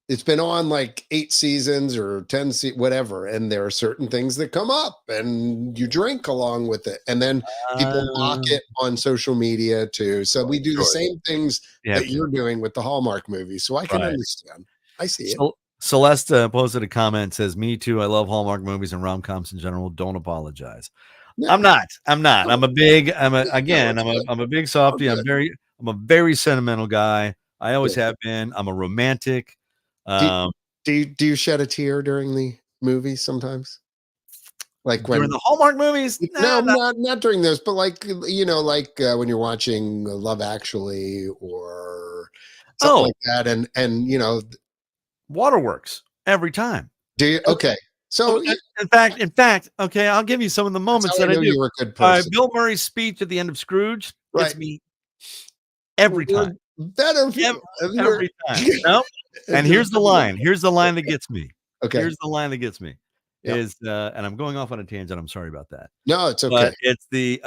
It's been on like 8 seasons or 10 whatever, and there are certain things that come up, and you drink along with it, and then people mock it on social media too. So we do the same things that you're doing with the Hallmark movies. So I can understand. I see it. Celeste posted a comment, says, "Me too. I love Hallmark movies and rom-coms in general. Don't apologize." No. I'm not. I'm a big softie. I'm a very sentimental guy. I always have been. I'm a romantic. Do you shed a tear during the movie sometimes? Like during the Hallmark movies? No, not during those, but like when you're watching Love Actually or something like that, and Waterworks every time. Do you? Okay. So in fact, okay, I'll give you some of the moments that I do. You were a good person. Bill Murray's speech at the end of Scrooge gets me every time. Better every time. No? And here's the line. Here's the line that gets me. Okay. Here's the line that gets me. is and I'm going off on a tangent. I'm sorry about that. No, it's okay. But it's the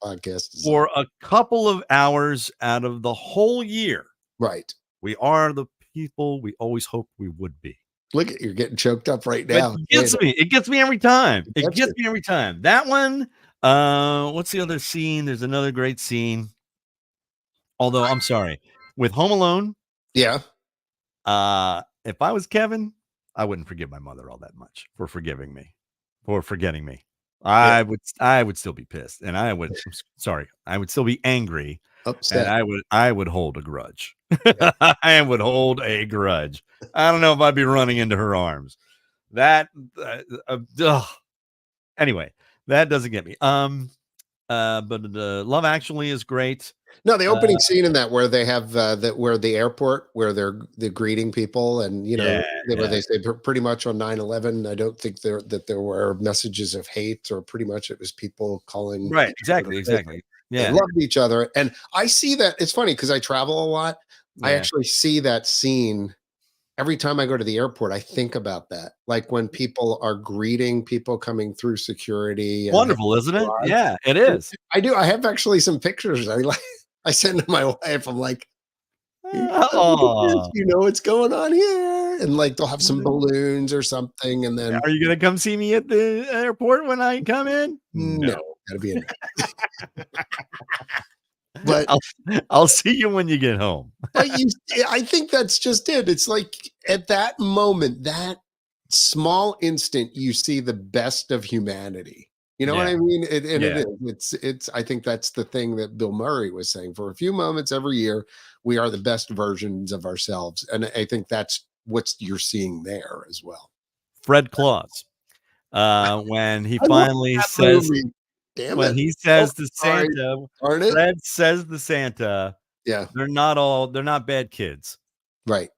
Podcast is for a couple of hours out of the whole year. right. We are the people we always hoped we would be. Look at you're getting choked up right But now. it gets me. It gets me every time. It Gets gets me every time. That one. What's the other scene? There's another great scene. Although I'm sorry, with Home Alone. Yeah. If I was Kevin, I wouldn't forgive my mother all that much for forgiving me, for forgetting me. I would still be pissed, and I would. Sorry, I would still be angry, Upset. and I would hold a grudge. I would hold a grudge. I don't know if I'd be running into her arms. That, anyway, that doesn't get me. But Love Actually is great. No, the opening scene in that where they have where the airport where they're greeting people and where they say pretty much on 9/11 I don't think there were messages of hate or pretty much it was people calling right exactly they loved each other and I see that it's funny because I travel a lot. I actually see that scene every time I go to the airport. I think about that, like when people are greeting people coming through security. Wonderful, isn't it? Yeah, it is. I do. I have actually some pictures. I send to my wife. I'm like, you know what's going on here, and like they'll have some balloons or something. And then, are you gonna come see me at the airport when I come in? No, gotta be in. But I'll see you when you get home. I think that's just it. It's like at that moment, that small instant, you see the best of humanity. You know what I mean? It is. It's. I think that's the thing that Bill Murray was saying. For a few moments every year, we are the best versions of ourselves, and I think that's what you're seeing there as well. Fred Claus, when he finally says. Damn when it. he says to Santa, Fred says to Santa, they're not bad kids. Right.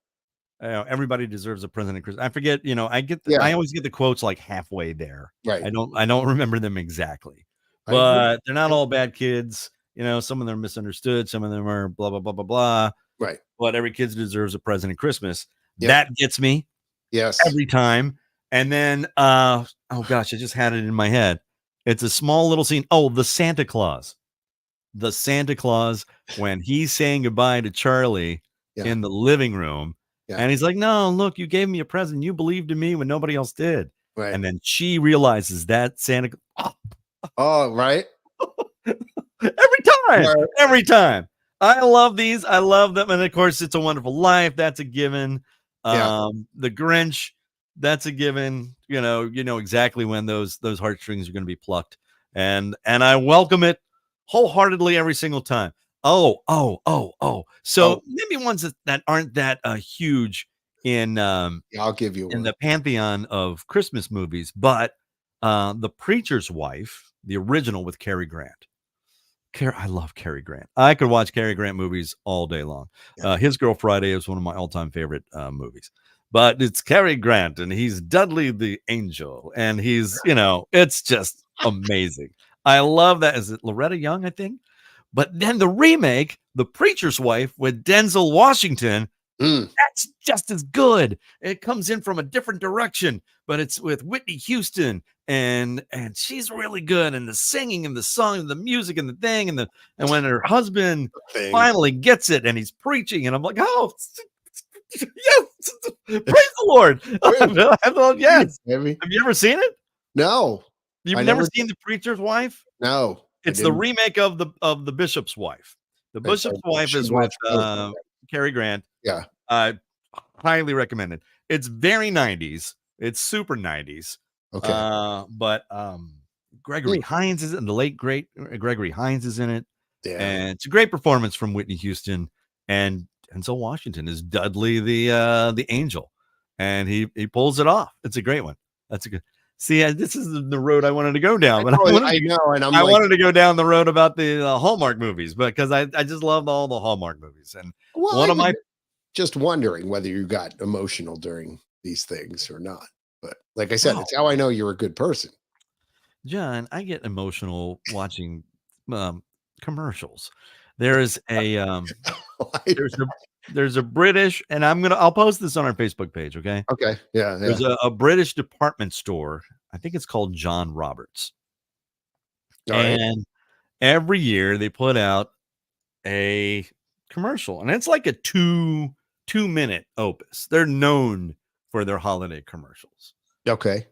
Everybody deserves a present at Christmas. I forget, I always get the quotes like halfway there. Right. I don't remember them exactly, but they're not all bad kids. Some of them are misunderstood. Some of them are blah, blah, blah, blah, blah. Right. But every kid deserves a present at Christmas. Yep. That gets me. Yes. Every time. And then, oh gosh, I just had it in my head. It's a small little scene. Oh, the Santa Claus. The Santa Claus, when he's saying goodbye to Charlie in the living room. Yeah. And he's like, no, look, you gave me a present. You believed in me when nobody else did. Right. And then she realizes that Santa. Oh, right. Every time. I love these. I love them. And of course, It's a Wonderful Life. That's a given. The Grinch. That's a given. You know exactly when those heartstrings are going to be plucked, and I welcome it wholeheartedly every single time. So maybe ones that aren't that huge in I'll give you in one. the pantheon of Christmas movies, but The Preacher's Wife, the original with Cary Grant. I love Cary Grant. I could watch Cary Grant movies all day long. His Girl Friday is one of my all-time favorite movies. But it's Cary Grant, and he's Dudley the Angel, and he's, it's just amazing. I love that. Is it Loretta Young, I think? But then the remake, The Preacher's Wife with Denzel Washington, that's just as good. It comes in from a different direction, but it's with Whitney Houston, and she's really good. And the singing and the song and the music and the thing, and when her husband finally gets it and he's preaching, and I'm like, oh, yes, praise the Lord. Yes. Have you ever seen it? No. You've never seen The Preacher's Wife? No. It's the remake of the Bishop's Wife. The Bishop's Wife is with Cary Grant. Yeah. Highly recommended. It's very 90s. It's super 90s. Okay. But Gregory Hines is in the late great Gregory Hines is in it. Yeah. And it's a great performance from Whitney Houston, and Denzel Washington is Dudley the Angel, and he pulls it off. It's a great one. That's a good. See, this is the road I wanted to go down, but I wanted to go down the road about the Hallmark movies, because I just love all the Hallmark movies, and one of my just wondering whether you got emotional during these things or not. But like I said, it's how I know you're a good person. John, I get emotional watching commercials. There is a there's a British, and I'll post this on our Facebook page. Okay. Okay. Yeah. There's a British department store. I think it's called John Roberts. All right. And every year they put out a commercial, and it's like a two-minute opus. They're known for their holiday commercials. Okay.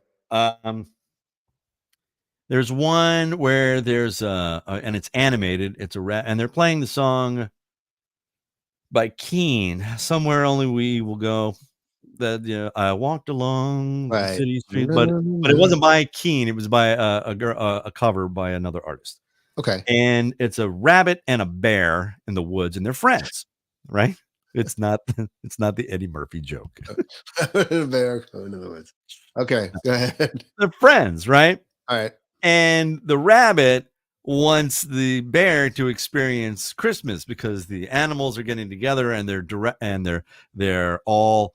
There's one where there's and it's animated. It's and they're playing the song by Keane, Somewhere Only We Will Go. That I walked along the Right. city street, but it wasn't by Keane. It was by a cover by another artist. Okay. And it's a rabbit and a bear in the woods, and they're friends, right? It's not the Eddie Murphy joke. Bear. Oh, in other words. Okay. Go ahead. They're friends, right? All right. And the rabbit wants the bear to experience Christmas because the animals are getting together and they're all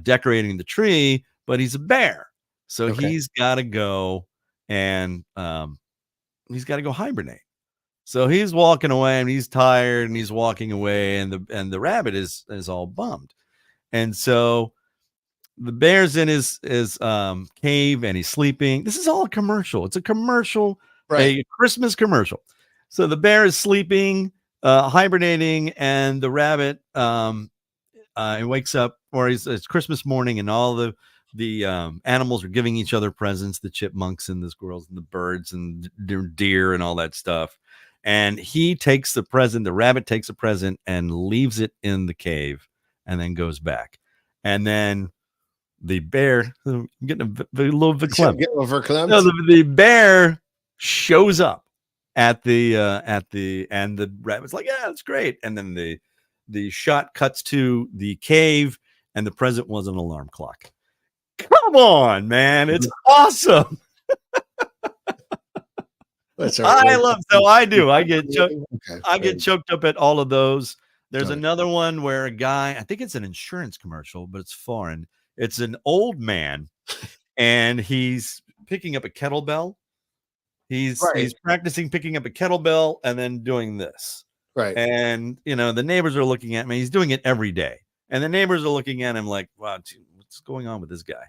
decorating the tree, but he's a bear, so he's got to go and he's got to go hibernate. So he's walking away and he's tired and he's walking away, and the rabbit is all bummed, and so the bear's in his cave and he's sleeping. This is all a commercial. It's a commercial, right. A Christmas commercial. So the bear is sleeping, hibernating, and the rabbit he wakes up, or it's Christmas morning, and all the animals are giving each other presents, the chipmunks and the squirrels and the birds and deer and all that stuff. And he takes the present, the rabbit takes a present and leaves it in the cave and then goes back. And then the bear, I'm getting a little bit No, the bear shows up at the and the rabbit's like, yeah, that's great. And then the shot cuts to the cave, and the present was an alarm clock. Come on, man, it's awesome. I love, so I do. I get choked up at all of those. There's another one where a guy, I think it's an insurance commercial, but it's foreign. It's an old man, and he's picking up a kettlebell. He's practicing picking up a kettlebell and then doing this. Right. And the neighbors are looking at me. He's doing it every day, and the neighbors are looking at him like, "Wow, what's going on with this guy?"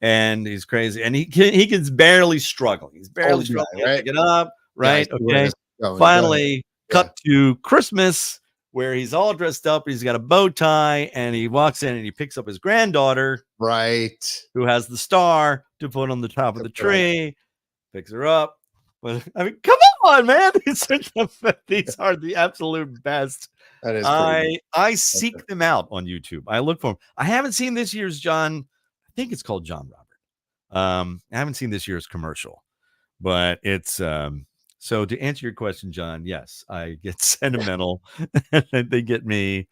And he's crazy, and he's barely struggling. He's barely struggling to get up. Right. Okay. Finally, cut to Christmas, where he's all dressed up. He's got a bow tie, and he walks in and he picks up his granddaughter, who has the star to put on the top of the tree. Picks her up. But I mean, come on, man! These are the absolute best. That is. I seek them out on YouTube. I look for them. I haven't seen this year's John. I think it's called John Robert. I haven't seen this year's commercial, but it's so to answer your question, John, yes, I get sentimental. They get me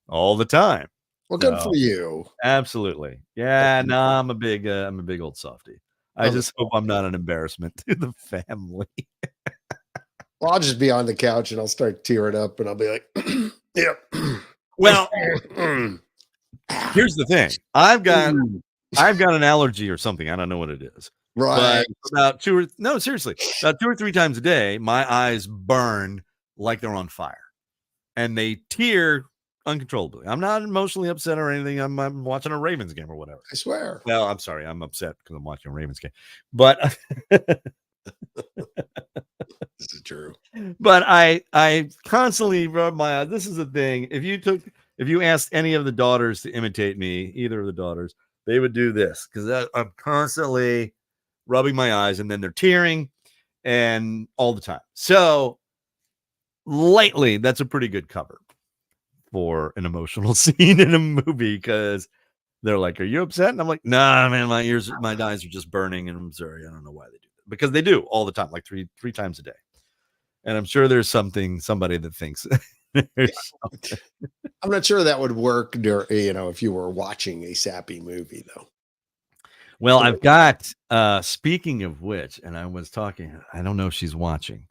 all the time. Well, good for you. Absolutely. Yeah, no, I'm a big old softie. I just hope I'm not an embarrassment to the family. Well, I'll just be on the couch and I'll start tearing up and I'll be like, yep. Well, here's the thing. I've got an allergy or something. I don't know what it is. Right. But about seriously, about 2 or 3 times a day, my eyes burn like they're on fire, and they tear uncontrollably. I'm not emotionally upset or anything. I'm watching a Ravens game or whatever. I swear. Well, I'm sorry. I'm upset because I'm watching a Ravens game, but this is true. But I constantly rub my eyes. This is the thing. If you asked any of the daughters to imitate me, either of the daughters, they would do this because I'm constantly rubbing my eyes, and then they're tearing, and all the time. So lately, that's a pretty good cover for an emotional scene in a movie, because they're like, "Are you upset?" And I'm like, "Nah, man, my eyes are just burning, and I'm sorry, I don't know why they do that." Because they do all the time, like three times a day. And I'm sure there's somebody that thinks I'm not sure that would work if you were watching a sappy movie, though. Well, I've got speaking of which, and I was talking, I don't know if she's watching.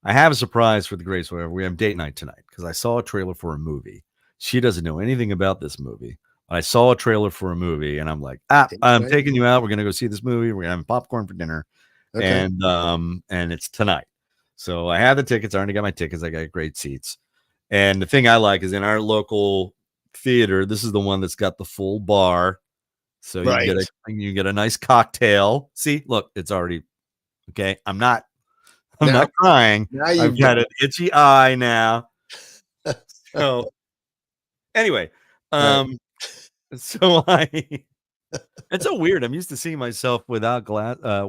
I have a surprise for the Grace. Whatever. We have date night tonight because I saw a trailer for a movie. She doesn't know anything about this movie. I saw a trailer for a movie, and I'm like, I'm taking you out. We're gonna go see this movie. We're gonna have popcorn for dinner. Okay. And it's tonight. So I have the tickets. I already got my tickets. I got great seats. And the thing I like is in our local theater. This is the one that's got the full bar, so Right. you get a nice cocktail. See, look, it's already okay. I'm not crying. Now I've you've got an itchy eye now. So anyway, Right. so it's so weird. I'm used to seeing myself without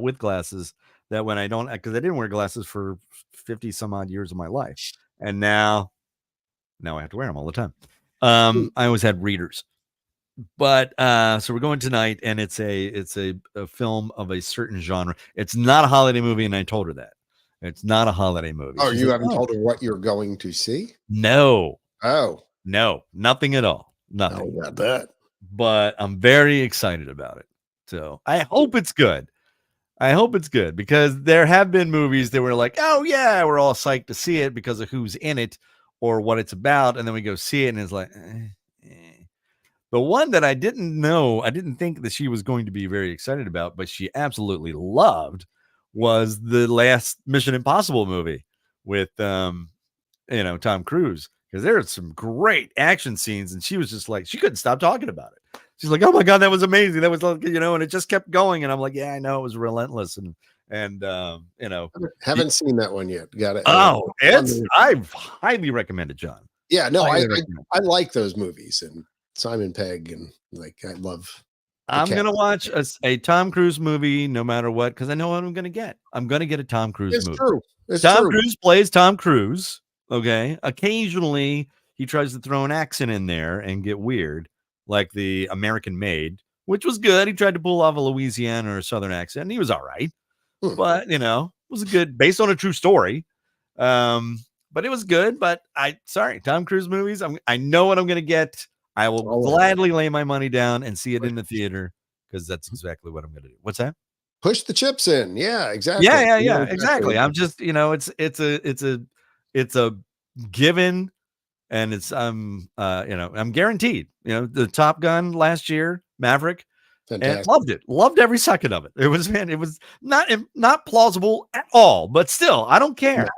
with glasses. That when I don't, because I didn't wear glasses for 50 some odd years of my life, and now I have to wear them all the time. I always had readers, but so we're going tonight, and it's a film of a certain genre. It's not a holiday movie, and I told her that it's not a holiday movie. Oh, She's you like, haven't told her what you're going to see? No. Oh, no, nothing at all. Nothing. I bet. But I'm very excited about it. So I hope it's good. I hope it's good, because there have been movies that were like, oh yeah, we're all psyched to see it because of who's in it or what it's about, and then we go see it and it's like, The one that I didn't think that she was going to be very excited about, but she absolutely loved, was the last Mission Impossible movie with Tom Cruise, because there are some great action scenes, and she was just like, she couldn't stop talking about it. She's like, oh my God, that was amazing. That was like, and it just kept going. And I'm like, yeah, I know, it was relentless. And Haven't seen that one yet. Got it. I highly recommend it, John. Yeah, no, Highly I recommend it. like those movies, and Simon Pegg, and like, I love. I'm going to watch a Tom Cruise movie no matter what, because I know what I'm going to get. I'm going to get a Tom Cruise movie. True. It's Tom true. Cruise plays Tom Cruise. Okay. Occasionally he tries to throw an accent in there and get weird, like the American Made, which was good. He tried to pull off a Louisiana or a Southern accent, and he was all right. But, it was good, based on a true story. But it was good. But Tom Cruise movies, I know what I'm going to get. I will gladly lay my money down and see it in the theater, because that's exactly what I'm going to do. What's that? Push the chips in. Yeah, exactly. Yeah, exactly. I'm just, it's a given, and it's I'm guaranteed. The Top Gun last year, Maverick, and loved every second of it. It was not plausible at all, but still, I don't care.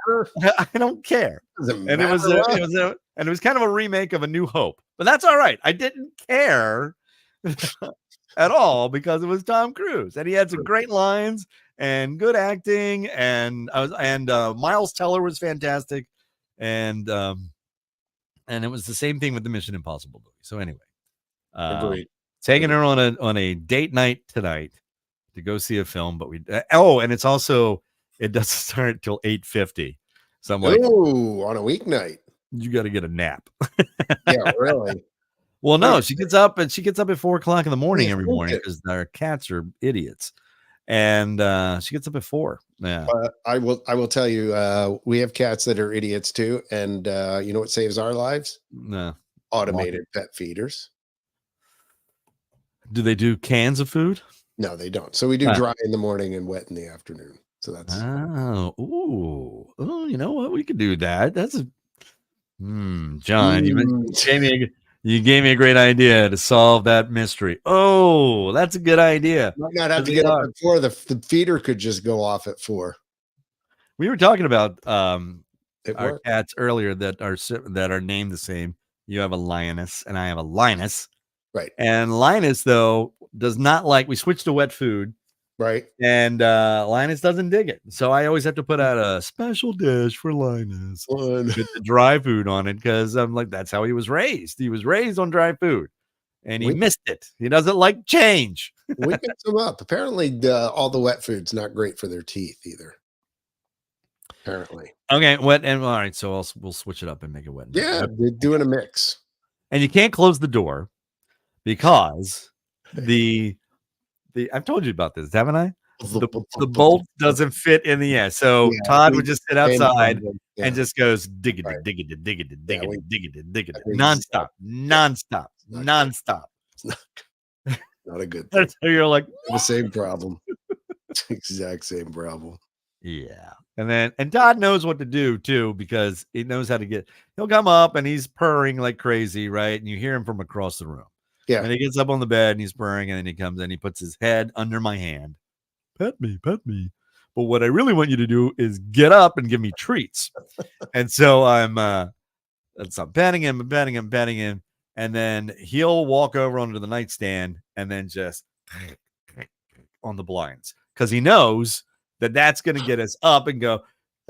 I don't care. And it was kind of a remake of A New Hope, but that's all right. I didn't care at all, because it was Tom Cruise, and he had some great lines and good acting, and Miles Teller was fantastic, and it was the same thing with the Mission Impossible movie. So anyway, taking her on a date night tonight to go see a film, but and it's also, it doesn't start till 8:50. So I'm like, on a weeknight, you got to get a nap. Yeah, really. Well, no, she gets up at 4:00 in the morning every morning, because our cats are idiots, and she gets up at 4. Yeah, I will tell you, we have cats that are idiots too, and you know what saves our lives? No, automated pet feeders. Do they do cans of food? No, they don't. So we do dry in the morning and wet in the afternoon. So that's you know what? We could do that. That's John, you gave me a great idea to solve that mystery. Oh, that's a good idea. Might not have to get up at 4. The feeder could just go off at 4. We were talking about our cats earlier that are named the same. You have a Lioness and I have a Linus. Right. And Linus, though, does not like, we switched to wet food. Right. And Linus doesn't dig it. So I always have to put out a special dish for Linus with the dry food on it, because I'm like, that's how he was raised. He was raised on dry food, and he missed it. He doesn't like change. We mix them up. Apparently, all the wet food's not great for their teeth either. Apparently. Okay, wet and all right. So we'll switch it up and make it wet. Yeah, they're doing a mix. And you can't close the door, because I've told you about this, haven't I? The bolt doesn't fit in the air. So Todd would just sit outside and just goes diggity, diggity, diggity, diggity, diggity, diggity, nonstop. It's not a good thing. So you're like, the same problem. Exact same problem. Yeah. And Todd knows what to do too, because he knows how to he'll come up and he's purring like crazy, right? And you hear him from across the room. Yeah. And he gets up on the bed and he's purring, and then he comes and he puts his head under my hand. Pet me. But what I really want you to do is get up and give me treats. And so I'm petting him. and then he'll walk over onto the nightstand and then just on the blinds because he knows that that's going to get us up and go,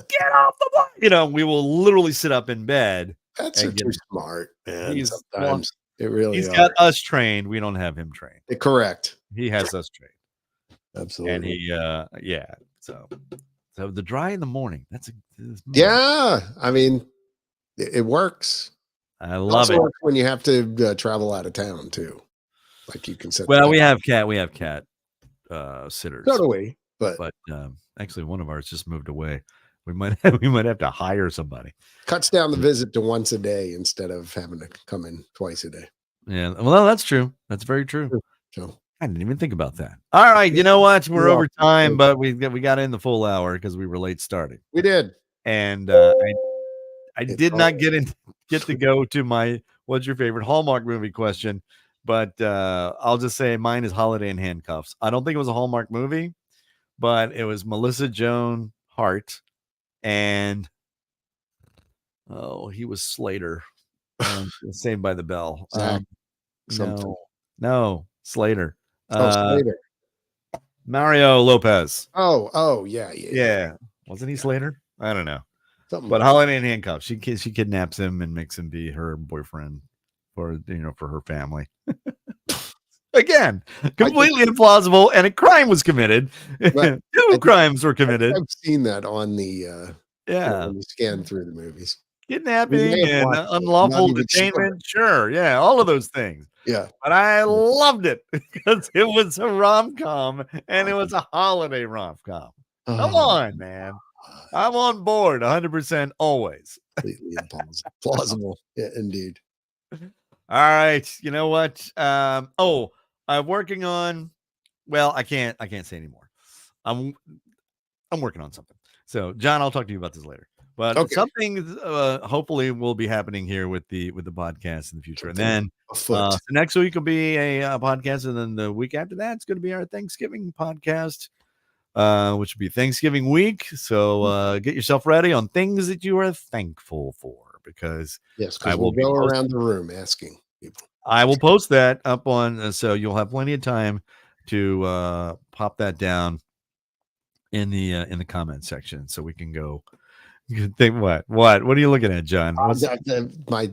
get off the blind. You know, we will literally sit up in bed. Pets are too smart, man. Sometimes it really he's got us trained. We don't have him trained. Correct. He has us trained. Absolutely. And he, yeah. So the dry in the morning. Yeah. I mean, it works. I love it. Works when you have to travel out of town too. Like you can set. Well, we have cat sitters. Totally. But actually, one of ours just moved away. We might have to hire somebody. Cuts down the visit to once a day instead of having to come in twice a day. Yeah. Well, that's true. That's very true. So I didn't even think about that. All right, you know what? We're over time, but we got in the full hour because we were late starting. We did, and I did not get to go to my what's your favorite Hallmark movie question, but I'll just say mine is Holiday in Handcuffs. I don't think it was a Hallmark movie, but it was Melissa Joan Hart, and he was Slater, Saved by the Bell. No, Slater. Slater. Mario Lopez. Oh, yeah. Wasn't he Slater? I don't know. Something but Holiday in Handcuffs. She kidnaps him and makes him be her boyfriend for her family. Again, completely implausible, and a crime was committed. Two crimes were committed. I've seen that on the when you scan through the movies. Kidnapping and unlawful detainment. Sure, yeah, all of those things. Yeah. But I loved it because it was a rom-com and it was a holiday rom-com. Come on, man. I'm on board 100% always. Completely plausible. Yeah, indeed. All right. You know what? I'm working on, well, I can't say anymore. I'm working on something. So John, I'll talk to you about this later. But something hopefully will be happening here with the podcast in the future. And then so next week will be a podcast, and then the week after that it's going to be our Thanksgiving podcast, which will be Thanksgiving week. So get yourself ready on things that you are thankful for, because I will go around the room asking people. I will post that up on, so you'll have plenty of time to pop that down in the comment section, so we can go. You think what are you looking at, John? My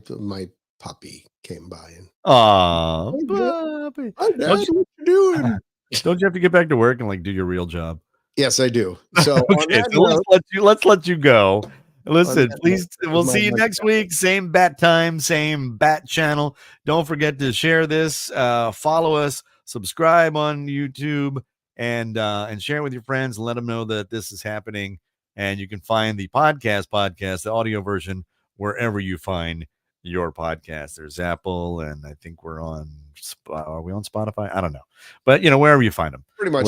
puppy came by and puppy. Hi, Dad, what you doing? Don't you have to get back to work and do your real job? Yes, I do. So, okay, let's let you go. Listen, please, we'll see you next week. Same bat time, same bat channel. Don't forget to share this, follow us, subscribe on YouTube, and share it with your friends and let them know that this is happening. And you can find the podcast, the audio version, wherever you find your podcast. There's Apple, and I think we're on. Are we on Spotify? I don't know, but wherever you find them, pretty much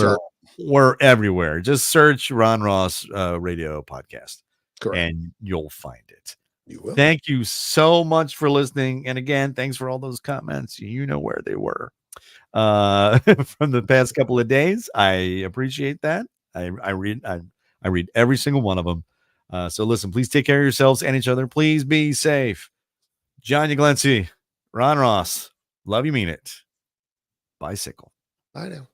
we're everywhere. Just search Ron Ross Radio Podcast, correct, and you'll find it. You will. Thank you so much for listening, and again, thanks for all those comments. You know where they were from the past couple of days. I appreciate that. I read every single one of them. So listen, please take care of yourselves and each other. Please be safe. John Uglency, Ron Ross, love you, mean it. Bicycle. I know.